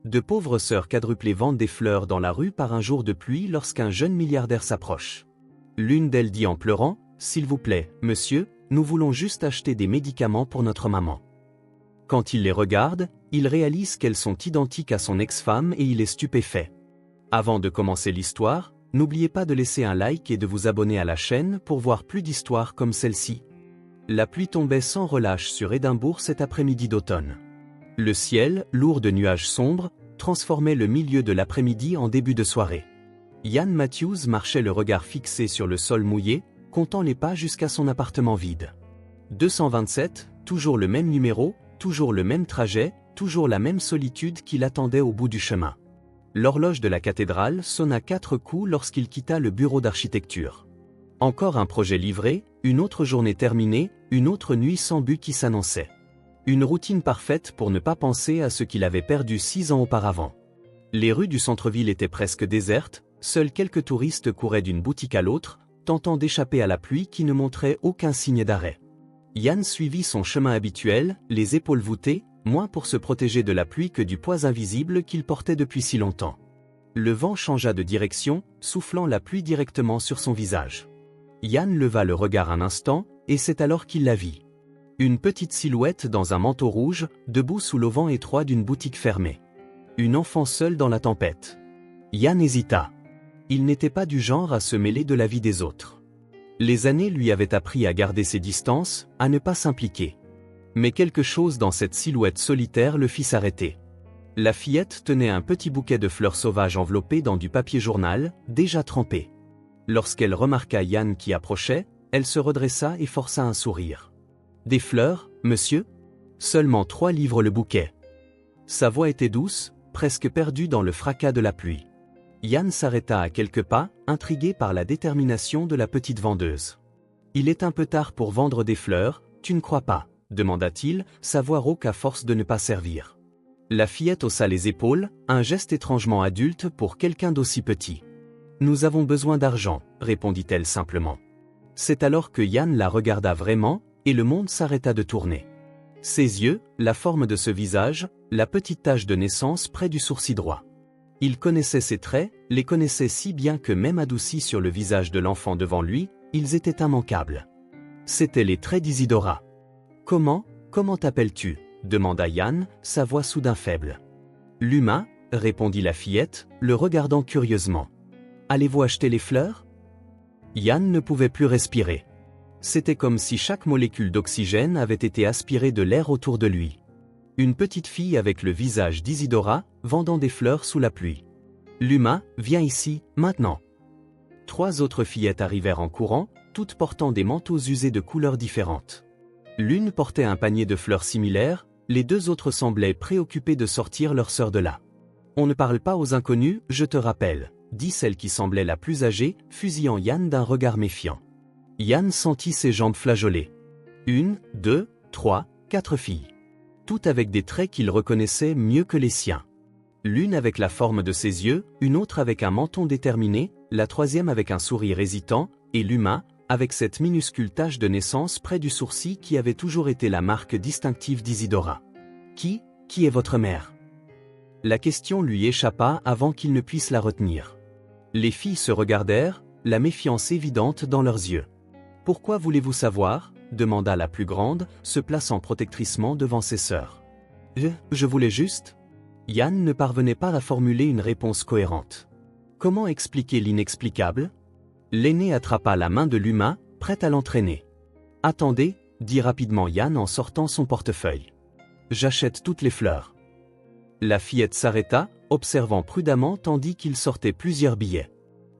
De pauvres sœurs quadruplées vendent des fleurs dans la rue par un jour de pluie lorsqu'un jeune milliardaire s'approche. L'une d'elles dit en pleurant, « S'il vous plaît, monsieur, nous voulons juste acheter des médicaments pour notre maman. » Quand il les regarde, il réalise qu'elles sont identiques à son ex-femme et il est stupéfait. Avant de commencer l'histoire, n'oubliez pas de laisser un like et de vous abonner à la chaîne pour voir plus d'histoires comme celle-ci. La pluie tombait sans relâche sur Édimbourg cet après-midi d'automne. Le ciel, lourd de nuages sombres, transformait le milieu de l'après-midi en début de soirée. Ian Matthews marchait le regard fixé sur le sol mouillé, comptant les pas jusqu'à son appartement vide. 227, toujours le même numéro, toujours le même trajet, toujours la même solitude qui l'attendait au bout du chemin. L'horloge de la cathédrale sonna 4 coups lorsqu'il quitta le bureau d'architecture. Encore un projet livré, une autre journée terminée, une autre nuit sans but qui s'annonçait. Une routine parfaite pour ne pas penser à ce qu'il avait perdu 6 ans auparavant. Les rues du centre-ville étaient presque désertes, seuls quelques touristes couraient d'une boutique à l'autre, tentant d'échapper à la pluie qui ne montrait aucun signe d'arrêt. Ian suivit son chemin habituel, les épaules voûtées, moins pour se protéger de la pluie que du poids invisible qu'il portait depuis si longtemps. Le vent changea de direction, soufflant la pluie directement sur son visage. Ian leva le regard un instant, et c'est alors qu'il la vit. Une petite silhouette dans un manteau rouge, debout sous l'auvent étroit d'une boutique fermée. Une enfant seule dans la tempête. Ian hésita. Il n'était pas du genre à se mêler de la vie des autres. Les années lui avaient appris à garder ses distances, à ne pas s'impliquer. Mais quelque chose dans cette silhouette solitaire le fit s'arrêter. La fillette tenait un petit bouquet de fleurs sauvages enveloppé dans du papier journal, déjà trempé. Lorsqu'elle remarqua Ian qui approchait, elle se redressa et força un sourire. « Des fleurs, monsieur ? Seulement 3 livres le bouquet. » Sa voix était douce, presque perdue dans le fracas de la pluie. Ian s'arrêta à quelques pas, intrigué par la détermination de la petite vendeuse. « Il est un peu tard pour vendre des fleurs, tu ne crois pas ?» demanda-t-il, sa voix rauque à force de ne pas servir. La fillette haussa les épaules, un geste étrangement adulte pour quelqu'un d'aussi petit. « Nous avons besoin d'argent, répondit-elle simplement. C'est alors que Ian la regarda vraiment, et le monde s'arrêta de tourner. Ses yeux, la forme de ce visage, la petite tache de naissance près du sourcil droit. Il connaissait ses traits, les connaissait si bien que même adoucis sur le visage de l'enfant devant lui, ils étaient immanquables. C'étaient les traits d'Isidora. « Comment t'appelles-tu » demanda Ian, sa voix soudain faible. « Luma » répondit la fillette, le regardant curieusement. « Allez-vous acheter les fleurs » Ian ne pouvait plus respirer. C'était comme si chaque molécule d'oxygène avait été aspirée de l'air autour de lui. Une petite fille avec le visage d'Isidora, vendant des fleurs sous la pluie. « Luma, viens ici, maintenant !» 3 autres fillettes arrivèrent en courant, toutes portant des manteaux usés de couleurs différentes. L'une portait un panier de fleurs similaires, les 2 autres semblaient préoccupées de sortir leur sœur de là. « On ne parle pas aux inconnus, je te rappelle », dit celle qui semblait la plus âgée, fusillant Ian d'un regard méfiant. Ian sentit ses jambes flageoler. 1, 2, 3, 4 filles. Toutes avec des traits qu'il reconnaissait mieux que les siens. L'une avec la forme de ses yeux, une autre avec un menton déterminé, la troisième avec un sourire hésitant, et Luma, avec cette minuscule tache de naissance près du sourcil qui avait toujours été la marque distinctive d'Isidora. « Qui est votre mère ?» La question lui échappa avant qu'il ne puisse la retenir. Les filles se regardèrent, la méfiance évidente dans leurs yeux. « Pourquoi voulez-vous savoir ?» demanda la plus grande, se plaçant protectricement devant ses sœurs. « Je voulais juste… » Ian ne parvenait pas à formuler une réponse cohérente. Comment expliquer l'inexplicable ? L'aîné attrapa la main de Luma, prête à l'entraîner. « Attendez » dit rapidement Ian en sortant son portefeuille. « J'achète toutes les fleurs. » La fillette s'arrêta, observant prudemment tandis qu'il sortait plusieurs billets.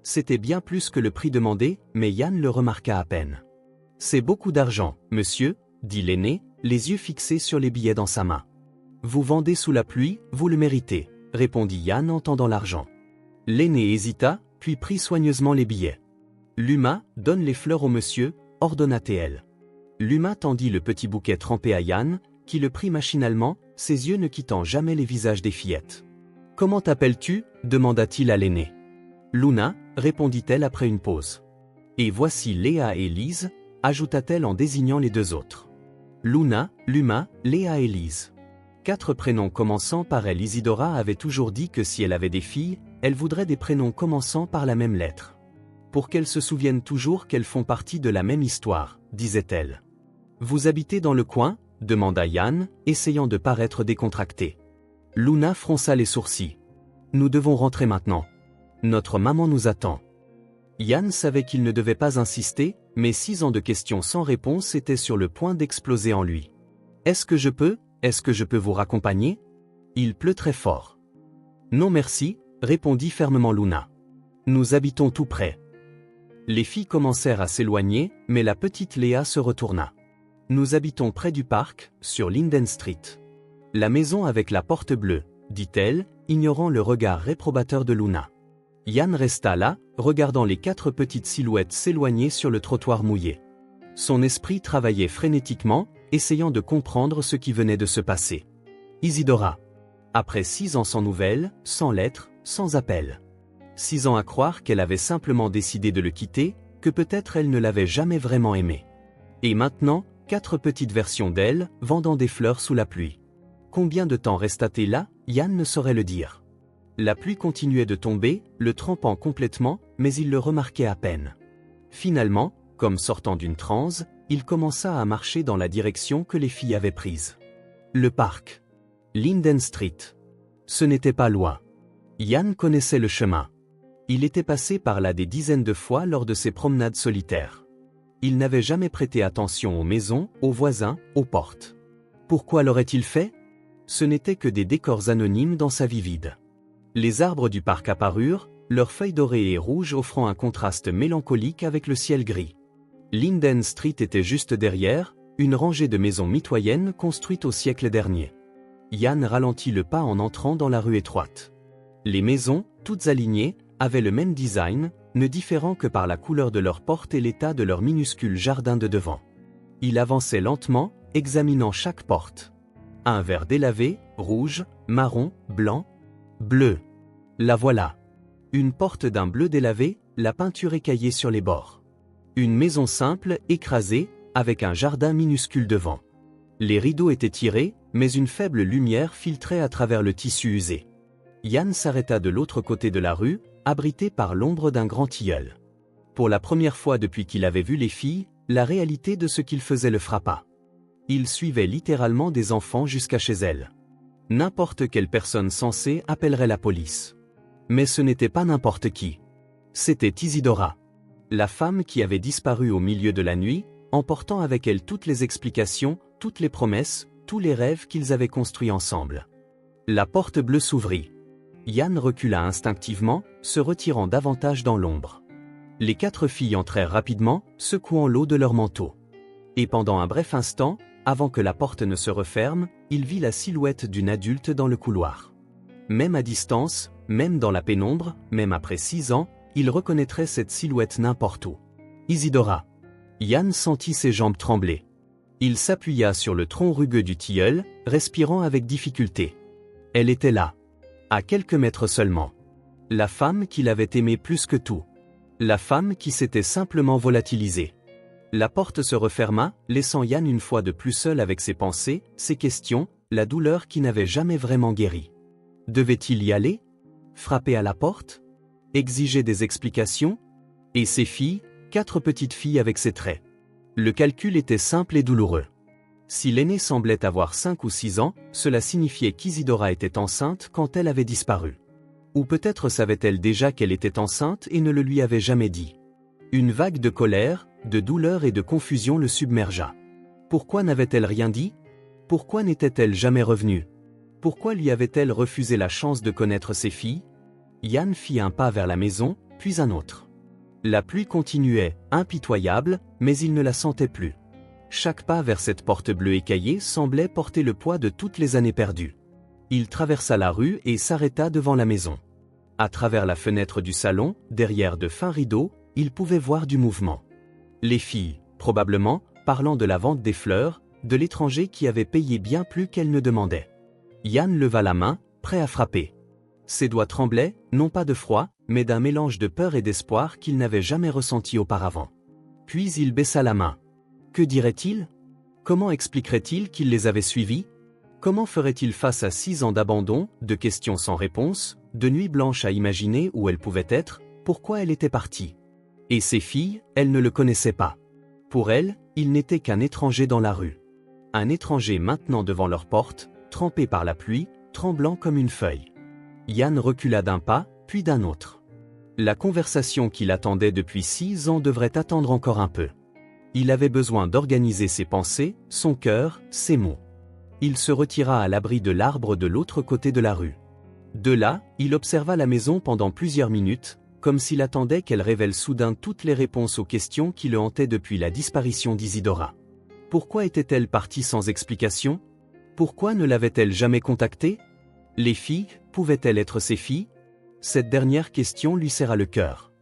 C'était bien plus que le prix demandé, mais Ian le remarqua à peine. « C'est beaucoup d'argent, monsieur, » dit l'aîné, les yeux fixés sur les billets dans sa main. « Vous vendez sous la pluie, vous le méritez, » répondit Ian en tendant l'argent. L'aîné hésita, puis prit soigneusement les billets. « Luma, donne les fleurs au monsieur, » ordonna-t-elle. Luma tendit le petit bouquet trempé à Ian, qui le prit machinalement, ses yeux ne quittant jamais les visages des fillettes. « Comment t'appelles-tu » demanda-t-il à l'aîné. « Luna » répondit-elle après une pause. « Et voici Léa et Lise » ajouta-t-elle en désignant les 2 autres. « Luna, Luma, Léa et Lise. » 4 prénoms commençant par elle. Isidora avait toujours dit que si elle avait des filles, elle voudrait des prénoms commençant par la même lettre. Pour qu'elles se souviennent toujours qu'elles font partie de la même histoire, disait-elle. Vous habitez dans le coin ? Demanda Yann, essayant de paraître décontracté. Luna fronça les sourcils. Nous devons rentrer maintenant. Notre maman nous attend. Yann savait qu'il ne devait pas insister, mais 6 ans de questions sans réponse étaient sur le point d'exploser en lui. Est-ce que je peux vous raccompagner ? Il pleut très fort. Non merci, répondit fermement Luna. Nous habitons tout près. Les filles commencèrent à s'éloigner, mais la petite Léa se retourna. Nous habitons près du parc, sur Linden Street. La maison avec la porte bleue, dit-elle, ignorant le regard réprobateur de Luna. Yann resta là, regardant les 4 petites silhouettes s'éloigner sur le trottoir mouillé. Son esprit travaillait frénétiquement, essayant de comprendre ce qui venait de se passer. Isidora. Après 6 ans sans nouvelles, sans lettres, sans appel. 6 ans à croire qu'elle avait simplement décidé de le quitter, que peut-être elle ne l'avait jamais vraiment aimé. Et maintenant, 4 petites versions d'elle, vendant des fleurs sous la pluie. Combien de temps resta-t-elle là ? Yann ne saurait le dire. La pluie continuait de tomber, le trempant complètement, mais il le remarquait à peine. Finalement, comme sortant d'une transe, il commença à marcher dans la direction que les filles avaient prise. Le parc. Linden Street. Ce n'était pas loin. Yann connaissait le chemin. Il était passé par là des dizaines de fois lors de ses promenades solitaires. Il n'avait jamais prêté attention aux maisons, aux voisins, aux portes. Pourquoi l'aurait-il fait ? Ce n'étaient que des décors anonymes dans sa vie vide. Les arbres du parc apparurent, leurs feuilles dorées et rouges offrant un contraste mélancolique avec le ciel gris. Linden Street était juste derrière, une rangée de maisons mitoyennes construites au siècle dernier. Yann ralentit le pas en entrant dans la rue étroite. Les maisons, toutes alignées, avaient le même design, ne différant que par la couleur de leurs portes et l'état de leur minuscule jardin de devant. Il avançait lentement, examinant chaque porte. Un verre délavé, rouge, marron, blanc, bleu. La voilà. Une porte d'un bleu délavé, la peinture écaillée sur les bords. Une maison simple, écrasée, avec un jardin minuscule devant. Les rideaux étaient tirés, mais une faible lumière filtrait à travers le tissu usé. Yann s'arrêta de l'autre côté de la rue, abrité par l'ombre d'un grand tilleul. Pour la première fois depuis qu'il avait vu les filles, la réalité de ce qu'il faisait le frappa. Il suivait littéralement des enfants jusqu'à chez elles. N'importe quelle personne sensée appellerait la police. Mais ce n'était pas n'importe qui. C'était Isidora. La femme qui avait disparu au milieu de la nuit, emportant avec elle toutes les explications, toutes les promesses, tous les rêves qu'ils avaient construits ensemble. La porte bleue s'ouvrit. Yann recula instinctivement, se retirant davantage dans l'ombre. Les 4 filles entrèrent rapidement, secouant l'eau de leur manteau. Et pendant un bref instant, avant que la porte ne se referme, il vit la silhouette d'une adulte dans le couloir. Même à distance, même dans la pénombre, même après 6 ans, il reconnaîtrait cette silhouette n'importe où. Isidora. Yann sentit ses jambes trembler. Il s'appuya sur le tronc rugueux du tilleul, respirant avec difficulté. Elle était là. À quelques mètres seulement. La femme qu'il avait aimée plus que tout. La femme qui s'était simplement volatilisée. La porte se referma, laissant Yann une fois de plus seul avec ses pensées, ses questions, la douleur qui n'avait jamais vraiment guéri. Devait-il y aller ? Frapper à la porte ? Exiger des explications ? Et ses filles, 4 petites filles avec ses traits. Le calcul était simple et douloureux. Si l'aînée semblait avoir 5 ou 6 ans, cela signifiait qu'Isidora était enceinte quand elle avait disparu. Ou peut-être savait-elle déjà qu'elle était enceinte et ne le lui avait jamais dit. Une vague de colère, de douleur et de confusion le submergea. Pourquoi n'avait-elle rien dit ? Pourquoi n'était-elle jamais revenue ? Pourquoi lui avait-elle refusé la chance de connaître ses filles ? Yann fit un pas vers la maison, puis un autre. La pluie continuait, impitoyable, mais il ne la sentait plus. Chaque pas vers cette porte bleue écaillée semblait porter le poids de toutes les années perdues. Il traversa la rue et s'arrêta devant la maison. À travers la fenêtre du salon, derrière de fins rideaux, il pouvait voir du mouvement. Les filles, probablement, parlant de la vente des fleurs, de l'étranger qui avait payé bien plus qu'elle ne demandait. Yann leva la main, prêt à frapper. Ses doigts tremblaient, non pas de froid, mais d'un mélange de peur et d'espoir qu'il n'avait jamais ressenti auparavant. Puis il baissa la main. Que dirait-il ? Comment expliquerait-il qu'il les avait suivis ? Comment ferait-il face à 6 ans d'abandon, de questions sans réponse, de nuits blanches à imaginer où elle pouvait être, pourquoi elle était partie? Et ses filles, elles ne le connaissaient pas. Pour elles, il n'était qu'un étranger dans la rue. Un étranger maintenant devant leur porte, trempé par la pluie, tremblant comme une feuille. Yann recula d'un pas, puis d'un autre. La conversation qu'il attendait depuis 6 ans devrait attendre encore un peu. Il avait besoin d'organiser ses pensées, son cœur, ses mots. Il se retira à l'abri de l'arbre de l'autre côté de la rue. De là, il observa la maison pendant plusieurs minutes, comme s'il attendait qu'elle révèle soudain toutes les réponses aux questions qui le hantaient depuis la disparition d'Isidora. Pourquoi était-elle partie sans explication? Pourquoi ne l'avait-elle jamais contactée? Les filles, pouvaient-elles être ses filles? Cette dernière question lui serra le cœur.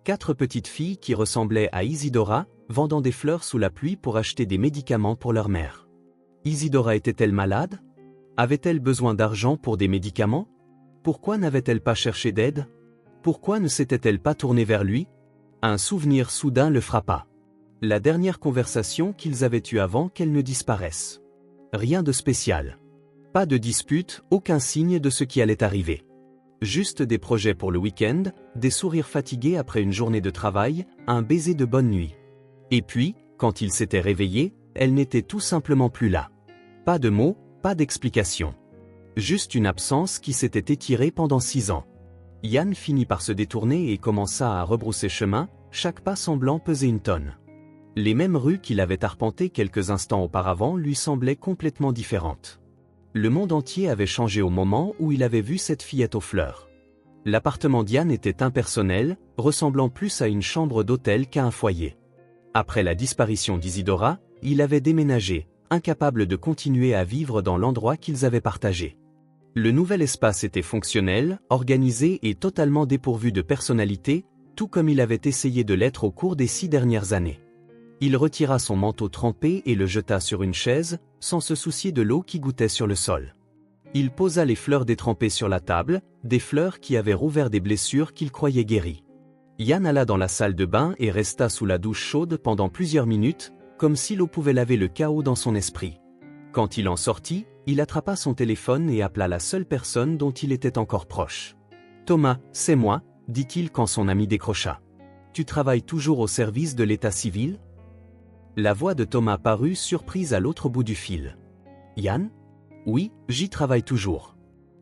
4 petites filles qui ressemblaient à Isidora, vendant des fleurs sous la pluie pour acheter des médicaments pour leur mère. Isidora était-elle malade? Avait-elle besoin d'argent pour des médicaments? Pourquoi n'avait-elle pas cherché d'aide? Pourquoi ne s'était-elle pas tournée vers lui? Un souvenir soudain le frappa. La dernière conversation qu'ils avaient eue avant qu'elle ne disparaisse. Rien de spécial. Pas de dispute, aucun signe de ce qui allait arriver. Juste des projets pour le week-end, des sourires fatigués après une journée de travail, un baiser de bonne nuit. Et puis, quand il s'était réveillé, elle n'était tout simplement plus là. Pas de mots, pas d'explication. Juste une absence qui s'était étirée pendant 6 ans. Yann finit par se détourner et commença à rebrousser chemin, chaque pas semblant peser une tonne. Les mêmes rues qu'il avait arpentées quelques instants auparavant lui semblaient complètement différentes. Le monde entier avait changé au moment où il avait vu cette fillette aux fleurs. L'appartement d'Yann était impersonnel, ressemblant plus à une chambre d'hôtel qu'à un foyer. Après la disparition d'Isidora, il avait déménagé, incapable de continuer à vivre dans l'endroit qu'ils avaient partagé. Le nouvel espace était fonctionnel, organisé et totalement dépourvu de personnalité, tout comme il avait essayé de l'être au cours des 6 dernières années. Il retira son manteau trempé et le jeta sur une chaise, sans se soucier de l'eau qui gouttait sur le sol. Il posa les fleurs détrempées sur la table, des fleurs qui avaient rouvert des blessures qu'il croyait guéries. Yann alla dans la salle de bain et resta sous la douche chaude pendant plusieurs minutes, comme si l'eau pouvait laver le chaos dans son esprit. Quand il en sortit, il attrapa son téléphone et appela la seule personne dont il était encore proche. « Thomas, c'est moi », dit-il quand son ami décrocha. « Tu travailles toujours au service de l'état civil ?» La voix de Thomas parut surprise à l'autre bout du fil. « Yann ? Oui, j'y travaille toujours.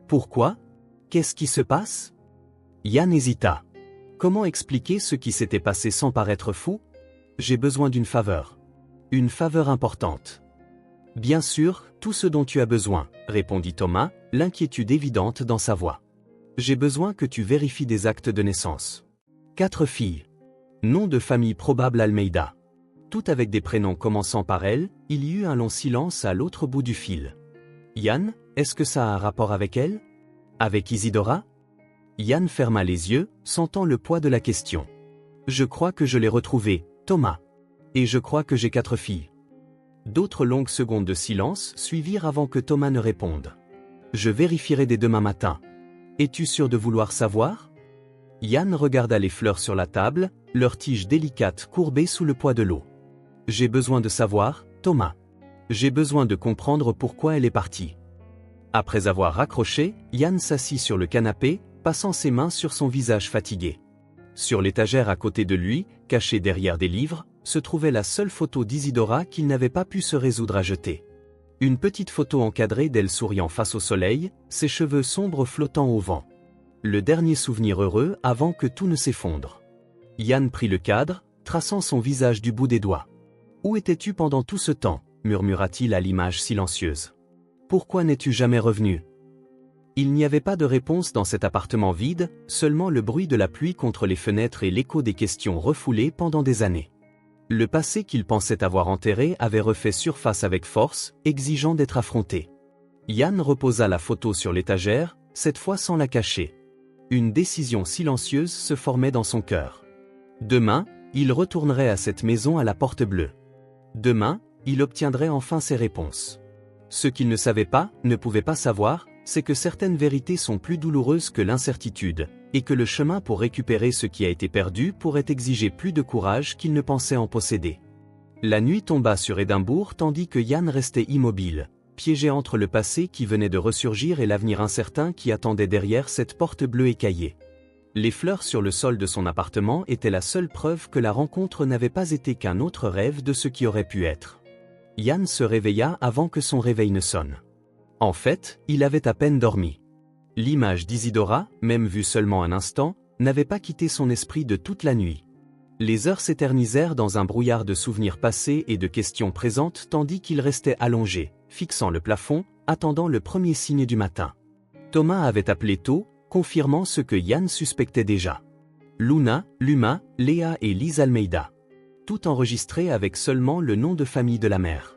Pourquoi ? Qu'est-ce qui se passe ?» Yann hésita. Comment expliquer ce qui s'était passé sans paraître fou ? J'ai besoin d'une faveur. Une faveur importante. Bien sûr, tout ce dont tu as besoin, répondit Thomas, l'inquiétude évidente dans sa voix. J'ai besoin que tu vérifies des actes de naissance. 4 filles. Nom de famille probable Almeida. Toutes avec des prénoms commençant par elle, il y eut un long silence à l'autre bout du fil. Yann, est-ce que ça a un rapport avec elle? Avec Isidora? Yann ferma les yeux, sentant le poids de la question. Je crois que je l'ai retrouvée, Thomas. Et je crois que j'ai 4 filles. D'autres longues secondes de silence suivirent avant que Thomas ne réponde. Je vérifierai dès demain matin. Es-tu sûr de vouloir savoir? Yann regarda les fleurs sur la table, leurs tiges délicates courbées sous le poids de l'eau. J'ai besoin de savoir, Thomas. J'ai besoin de comprendre pourquoi elle est partie. Après avoir raccroché, Yann s'assit sur le canapé, passant ses mains sur son visage fatigué. Sur l'étagère à côté de lui, cachée derrière des livres, se trouvait la seule photo d'Isidora qu'il n'avait pas pu se résoudre à jeter. Une petite photo encadrée d'elle souriant face au soleil, ses cheveux sombres flottant au vent. Le dernier souvenir heureux avant que tout ne s'effondre. Yann prit le cadre, traçant son visage du bout des doigts. « Où étais-tu pendant tout ce temps ?» murmura-t-il à l'image silencieuse. « Pourquoi n'es-tu jamais revenu ?» Il n'y avait pas de réponse dans cet appartement vide, seulement le bruit de la pluie contre les fenêtres et l'écho des questions refoulées pendant des années. Le passé qu'il pensait avoir enterré avait refait surface avec force, exigeant d'être affronté. Yann reposa la photo sur l'étagère, cette fois sans la cacher. Une décision silencieuse se formait dans son cœur. Demain, il retournerait à cette maison à la porte bleue. Demain, il obtiendrait enfin ses réponses. Ce qu'il ne savait pas, ne pouvait pas savoir, c'est que certaines vérités sont plus douloureuses que l'incertitude, et que le chemin pour récupérer ce qui a été perdu pourrait exiger plus de courage qu'il ne pensait en posséder. La nuit tomba sur Édimbourg tandis que Yann restait immobile, piégé entre le passé qui venait de ressurgir et l'avenir incertain qui attendait derrière cette porte bleue écaillée. Les fleurs sur le sol de son appartement étaient la seule preuve que la rencontre n'avait pas été qu'un autre rêve de ce qui aurait pu être. Yann se réveilla avant que son réveil ne sonne. En fait, il avait à peine dormi. L'image d'Isidora, même vue seulement un instant, n'avait pas quitté son esprit de toute la nuit. Les heures s'éternisèrent dans un brouillard de souvenirs passés et de questions présentes tandis qu'il restait allongé, fixant le plafond, attendant le premier signe du matin. Thomas avait appelé tôt, confirmant ce que Yann suspectait déjà. Luna, Luma, Léa et Lise Almeida. Tout enregistré avec seulement le nom de famille de la mère.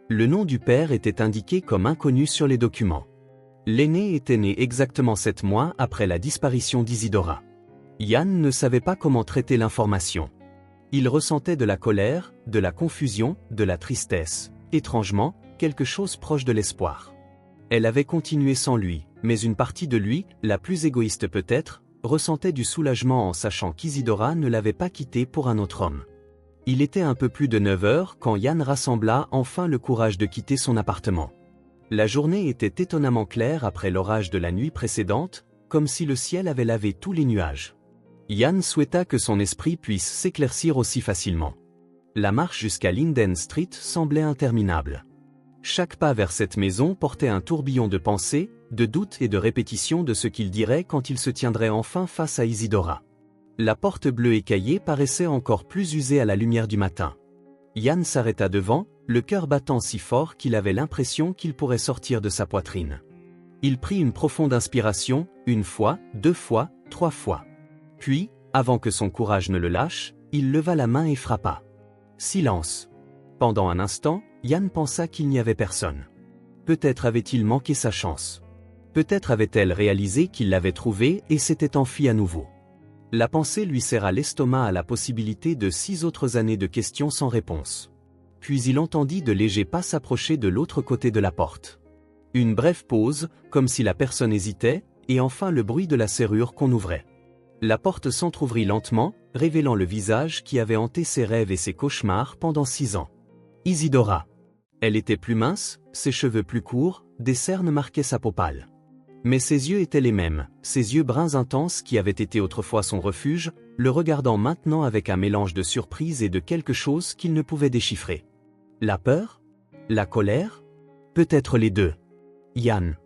Le nom du père était indiqué comme inconnu sur les documents. L'aîné était né exactement 7 mois après la disparition d'Isidora. Yann ne savait pas comment traiter l'information. Il ressentait de la colère, de la confusion, de la tristesse, étrangement, quelque chose proche de l'espoir. Elle avait continué sans lui, mais une partie de lui, la plus égoïste peut-être, ressentait du soulagement en sachant qu'Isidora ne l'avait pas quitté pour un autre homme. Il était un peu plus de 9 heures quand Yann rassembla enfin le courage de quitter son appartement. La journée était étonnamment claire après l'orage de la nuit précédente, comme si le ciel avait lavé tous les nuages. Yann souhaita que son esprit puisse s'éclaircir aussi facilement. La marche jusqu'à Linden Street semblait interminable. Chaque pas vers cette maison portait un tourbillon de pensées, de doutes et de répétitions de ce qu'il dirait quand il se tiendrait enfin face à Isidora. La porte bleue écaillée paraissait encore plus usée à la lumière du matin. Yann s'arrêta devant, le cœur battant si fort qu'il avait l'impression qu'il pourrait sortir de sa poitrine. Il prit une profonde inspiration, 1 fois, 2 fois, 3 fois. Puis, avant que son courage ne le lâche, il leva la main et frappa. Silence. Pendant un instant, Yann pensa qu'il n'y avait personne. Peut-être avait-il manqué sa chance. Peut-être avait-elle réalisé qu'il l'avait trouvée et s'était enfuie à nouveau. La pensée lui serra l'estomac à la possibilité de 6 autres années de questions sans réponse. Puis il entendit de légers pas s'approcher de l'autre côté de la porte. Une brève pause, comme si la personne hésitait, et enfin le bruit de la serrure qu'on ouvrait. La porte s'entr'ouvrit lentement, révélant le visage qui avait hanté ses rêves et ses cauchemars pendant 6 ans. Isidora. Elle était plus mince, ses cheveux plus courts, des cernes marquaient sa peau pâle. Mais ses yeux étaient les mêmes, ses yeux bruns intenses qui avaient été autrefois son refuge, le regardant maintenant avec un mélange de surprise et de quelque chose qu'il ne pouvait déchiffrer. La peur? La colère? Peut-être les deux. Yann.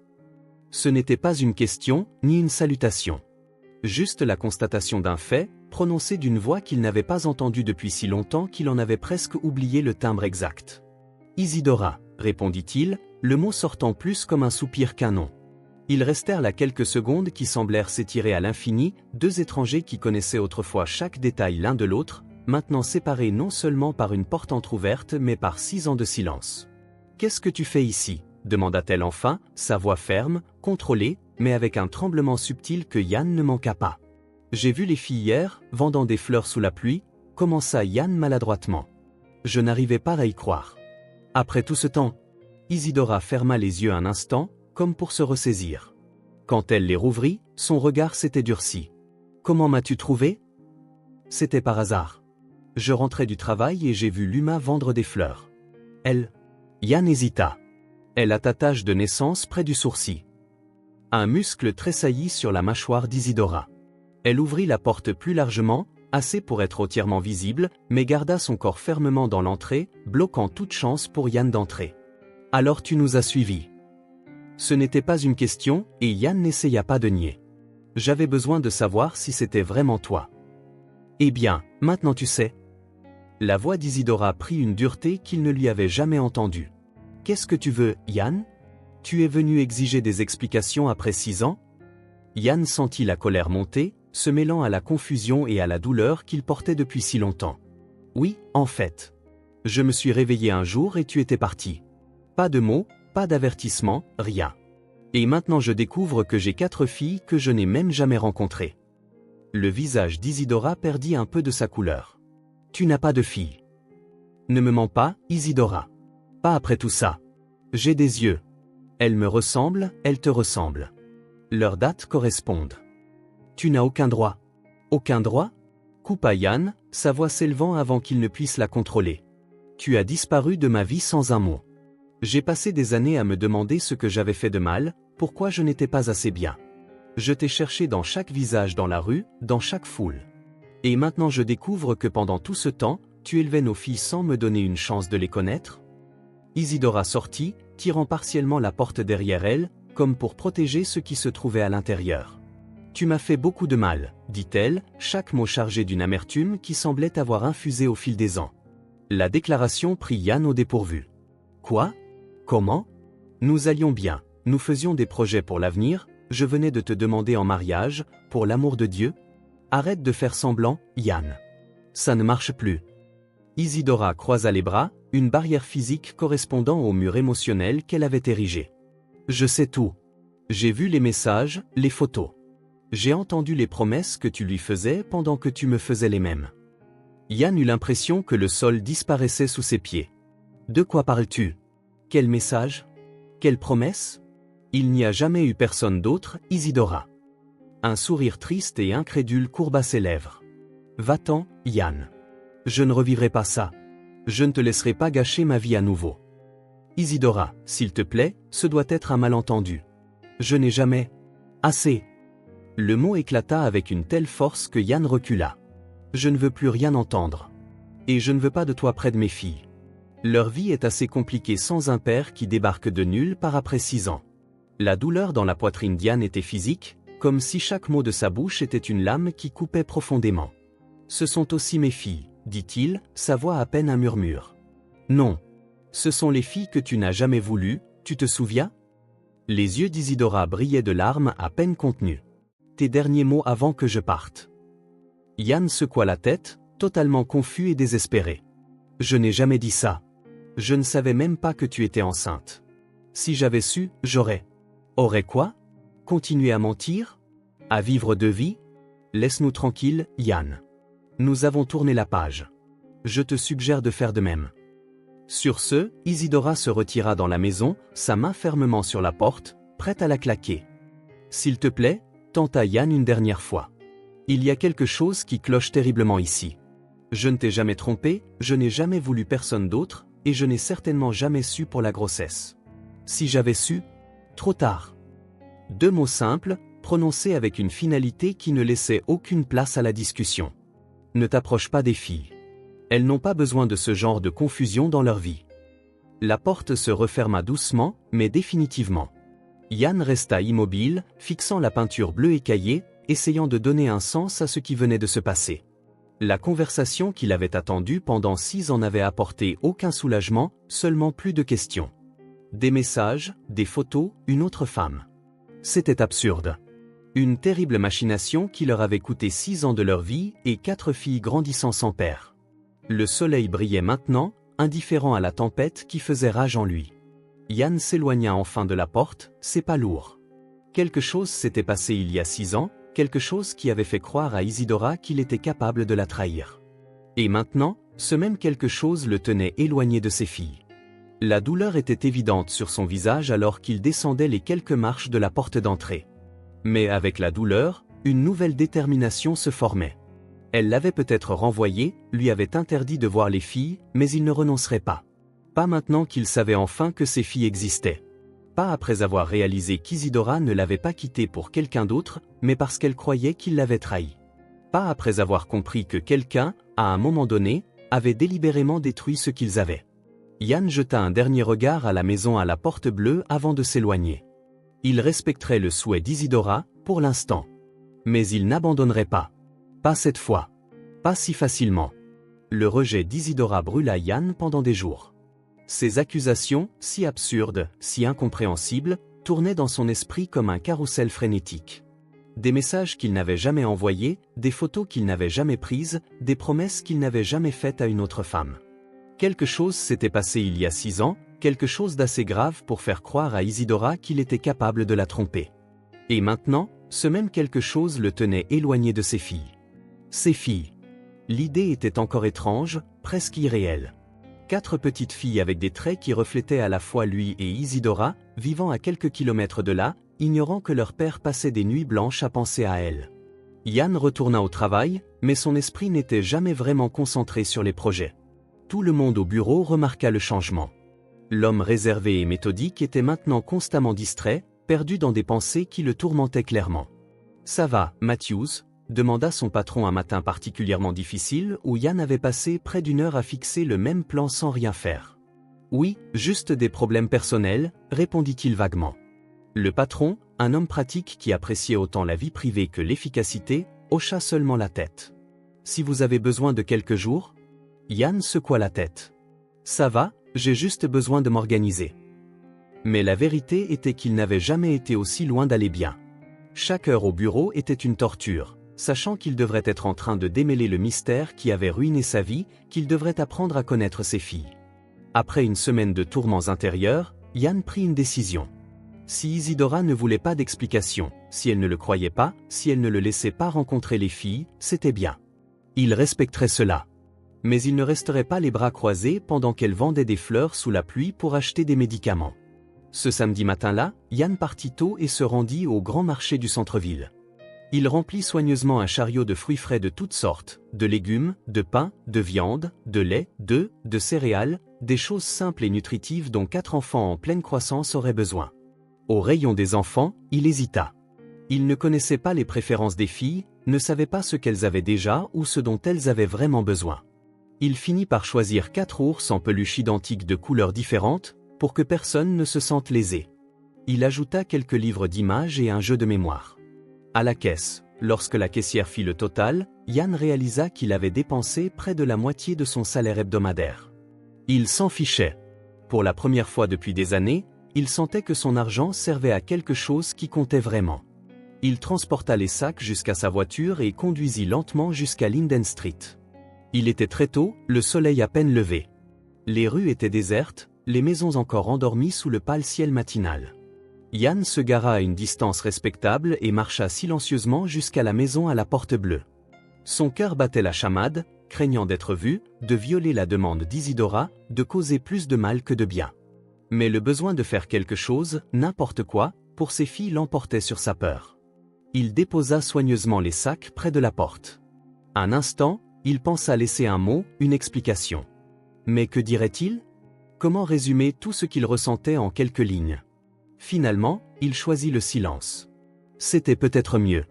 Ce n'était pas une question, ni une salutation. Juste la constatation d'un fait, prononcé d'une voix qu'il n'avait pas entendue depuis si longtemps qu'il en avait presque oublié le timbre exact. Isidora, répondit-il, le mot sortant plus comme un soupir qu'un nom. Ils restèrent là quelques secondes qui semblèrent s'étirer à l'infini, 2 étrangers qui connaissaient autrefois chaque détail l'un de l'autre, maintenant séparés non seulement par une porte entr'ouverte mais par 6 ans de silence. « Qu'est-ce que tu fais ici » demanda-t-elle enfin, sa voix ferme, contrôlée, mais avec un tremblement subtil que Yann ne manqua pas. « J'ai vu les filles hier, vendant des fleurs sous la pluie » commença Yann maladroitement. Je n'arrivais pas à y croire. Après tout ce temps, Isidora ferma les yeux un instant, comme pour se ressaisir. Quand elle les rouvrit, son regard s'était durci. « Comment m'as-tu trouvé » ? C'était par hasard. Je rentrais du travail et j'ai vu Luma vendre des fleurs. Elle. Yann hésita. Elle a ta tache de naissance près du sourcil. Un muscle tressaillit sur la mâchoire d'Isidora. Elle ouvrit la porte plus largement, assez pour être entièrement visible, mais garda son corps fermement dans l'entrée, bloquant toute chance pour Yann d'entrer. « Alors tu nous as suivis. » Ce n'était pas une question, et Yann n'essaya pas de nier. J'avais besoin de savoir si c'était vraiment toi. Eh bien, maintenant tu sais. La voix d'Isidora prit une dureté qu'il ne lui avait jamais entendue. Qu'est-ce que tu veux, Yann ? Tu es venu exiger des explications après 6 ans ? Yann sentit la colère monter, se mêlant à la confusion et à la douleur qu'il portait depuis si longtemps. Oui, en fait. Je me suis réveillé un jour et tu étais parti. Pas de mots, pas d'avertissement, rien. Et maintenant je découvre que j'ai 4 filles que je n'ai même jamais rencontrées. Le visage d'Isidora perdit un peu de sa couleur. Tu n'as pas de filles. Ne me mens pas, Isidora. Pas après tout ça. J'ai des yeux. Elles me ressemblent, elles te ressemblent. Leurs dates correspondent. Tu n'as aucun droit. Aucun droit ? Coupa Yann, sa voix s'élevant avant qu'il ne puisse la contrôler. Tu as disparu de ma vie sans un mot. J'ai passé des années à me demander ce que j'avais fait de mal, pourquoi je n'étais pas assez bien. Je t'ai cherché dans chaque visage dans la rue, dans chaque foule. Et maintenant je découvre que pendant tout ce temps, tu élevais nos filles sans me donner une chance de les connaître. Isidora sortit, tirant partiellement la porte derrière elle, comme pour protéger ce qui se trouvait à l'intérieur. Tu m'as fait beaucoup de mal, dit-elle, chaque mot chargé d'une amertume qui semblait avoir infusé au fil des ans. La déclaration prit Yann au dépourvu. Quoi? Comment? Nous allions bien, nous faisions des projets pour l'avenir, je venais de te demander en mariage, pour l'amour de Dieu. Arrête de faire semblant, Yann. Ça ne marche plus. Isidora croisa les bras, une barrière physique correspondant au mur émotionnel qu'elle avait érigé. Je sais tout. J'ai vu les messages, les photos. J'ai entendu les promesses que tu lui faisais pendant que tu me faisais les mêmes. Yann eut l'impression que le sol disparaissait sous ses pieds. De quoi parles-tu? Quel message? Quelle promesse? Il n'y a jamais eu personne d'autre, Isidora. Un sourire triste et incrédule courba ses lèvres. Va-t'en, Yann. Je ne revivrai pas ça. Je ne te laisserai pas gâcher ma vie à nouveau. Isidora, s'il te plaît, ce doit être un malentendu. Je n'ai jamais... Assez. Le mot éclata avec une telle force que Yann recula. Je ne veux plus rien entendre. Et je ne veux pas de toi près de mes filles. Leur vie est assez compliquée sans un père qui débarque de nulle part après 6 ans. La douleur dans la poitrine d'Yann était physique, comme si chaque mot de sa bouche était une lame qui coupait profondément. Ce sont aussi mes filles, dit-il, sa voix à peine un murmure. Non. Ce sont les filles que tu n'as jamais voulues, tu te souviens? Les yeux d'Isidora brillaient de larmes à peine contenues. Tes derniers mots avant que je parte. Yann secoua la tête, totalement confus et désespéré. Je n'ai jamais dit ça. Je ne savais même pas que tu étais enceinte. Si j'avais su, j'aurais... Aurais quoi? Continuer à mentir? À vivre de vie? Laisse-nous tranquilles, Yann. Nous avons tourné la page. Je te suggère de faire de même. Sur ce, Isidora se retira dans la maison, sa main fermement sur la porte, prête à la claquer. S'il te plaît, tenta Yann une dernière fois. Il y a quelque chose qui cloche terriblement ici. Je ne t'ai jamais trompé, je n'ai jamais voulu personne d'autre, et je n'ai certainement jamais su pour la grossesse. Si j'avais su, trop tard. 2 mots simples, prononcés avec une finalité qui ne laissait aucune place à la discussion. Ne t'approche pas des filles. Elles n'ont pas besoin de ce genre de confusion dans leur vie. La porte se referma doucement, mais définitivement. Yann resta immobile, fixant la peinture bleue écaillée, essayant de donner un sens à ce qui venait de se passer. La conversation qu'il avait attendue pendant 6 ans n'avait apporté aucun soulagement, seulement plus de questions. Des messages, des photos, une autre femme. C'était absurde. Une terrible machination qui leur avait coûté 6 ans de leur vie et 4 filles grandissant sans père. Le soleil brillait maintenant, indifférent à la tempête qui faisait rage en lui. Yann s'éloigna enfin de la porte, c'est pas lourd. Quelque chose s'était passé il y a 6 ans, quelque chose qui avait fait croire à Isidora qu'il était capable de la trahir. Et maintenant, ce même quelque chose le tenait éloigné de ses filles. La douleur était évidente sur son visage alors qu'il descendait les quelques marches de la porte d'entrée. Mais avec la douleur, une nouvelle détermination se formait. Elle l'avait peut-être renvoyé, lui avait interdit de voir les filles, mais il ne renoncerait pas. Pas maintenant qu'il savait enfin que ces filles existaient. Pas après avoir réalisé qu'Isidora ne l'avait pas quitté pour quelqu'un d'autre, mais parce qu'elle croyait qu'il l'avait trahi. Pas après avoir compris que quelqu'un, à un moment donné, avait délibérément détruit ce qu'ils avaient. Yann jeta un dernier regard à la maison à la porte bleue avant de s'éloigner. Il respecterait le souhait d'Isidora, pour l'instant. Mais il n'abandonnerait pas. Pas cette fois. Pas si facilement. Le rejet d'Isidora brûla Yann pendant des jours. Ces accusations, si absurdes, si incompréhensibles, tournaient dans son esprit comme un carrousel frénétique. Des messages qu'il n'avait jamais envoyés, des photos qu'il n'avait jamais prises, des promesses qu'il n'avait jamais faites à une autre femme. Quelque chose s'était passé il y a 6 ans, quelque chose d'assez grave pour faire croire à Isidora qu'il était capable de la tromper. Et maintenant, ce même quelque chose le tenait éloigné de ses filles. Ses filles. L'idée était encore étrange, presque irréelle. 4 petites filles avec des traits qui reflétaient à la fois lui et Isidora, vivant à quelques kilomètres de là, ignorant que leur père passait des nuits blanches à penser à elles. Yann retourna au travail, mais son esprit n'était jamais vraiment concentré sur les projets. Tout le monde au bureau remarqua le changement. L'homme réservé et méthodique était maintenant constamment distrait, perdu dans des pensées qui le tourmentaient clairement. « Ça va, Matthews ?» demanda son patron un matin particulièrement difficile où Ian avait passé près d'une heure à fixer le même plan sans rien faire. « Oui, juste des problèmes personnels », répondit-il vaguement. Le patron, un homme pratique qui appréciait autant la vie privée que l'efficacité, hocha seulement la tête. « Si vous avez besoin de quelques jours ?» Ian secoua la tête. « Ça va, j'ai juste besoin de m'organiser. » Mais la vérité était qu'il n'avait jamais été aussi loin d'aller bien. Chaque heure au bureau était une torture, sachant qu'il devrait être en train de démêler le mystère qui avait ruiné sa vie, qu'il devrait apprendre à connaître ses filles. Après une semaine de tourments intérieurs, Ian prit une décision. Si Isidora ne voulait pas d'explication, si elle ne le croyait pas, si elle ne le laissait pas rencontrer les filles, c'était bien. Il respecterait cela. Mais il ne resterait pas les bras croisés pendant qu'elle vendait des fleurs sous la pluie pour acheter des médicaments. Ce samedi matin-là, Ian partit tôt et se rendit au grand marché du centre-ville. Il remplit soigneusement un chariot de fruits frais de toutes sortes, de légumes, de pain, de viande, de lait, d'œufs, de céréales, des choses simples et nutritives dont 4 enfants en pleine croissance auraient besoin. Au rayon des enfants, il hésita. Il ne connaissait pas les préférences des filles, ne savait pas ce qu'elles avaient déjà ou ce dont elles avaient vraiment besoin. Il finit par choisir 4 ours en peluche identiques de couleurs différentes, pour que personne ne se sente lésé. Il ajouta quelques livres d'images et un jeu de mémoire. À la caisse, lorsque la caissière fit le total, Ian réalisa qu'il avait dépensé près de la moitié de son salaire hebdomadaire. Il s'en fichait. Pour la première fois depuis des années, il sentait que son argent servait à quelque chose qui comptait vraiment. Il transporta les sacs jusqu'à sa voiture et conduisit lentement jusqu'à Linden Street. Il était très tôt, le soleil à peine levé. Les rues étaient désertes, les maisons encore endormies sous le pâle ciel matinal. Ian se gara à une distance respectable et marcha silencieusement jusqu'à la maison à la porte bleue. Son cœur battait la chamade, craignant d'être vu, de violer la demande d'Isidora, de causer plus de mal que de bien. Mais le besoin de faire quelque chose, n'importe quoi, pour ses filles l'emportait sur sa peur. Il déposa soigneusement les sacs près de la porte. Un instant, il pensa laisser un mot, une explication. Mais que dirait-il ? Comment résumer tout ce qu'il ressentait en quelques lignes ? Finalement, il choisit le silence. C'était peut-être mieux.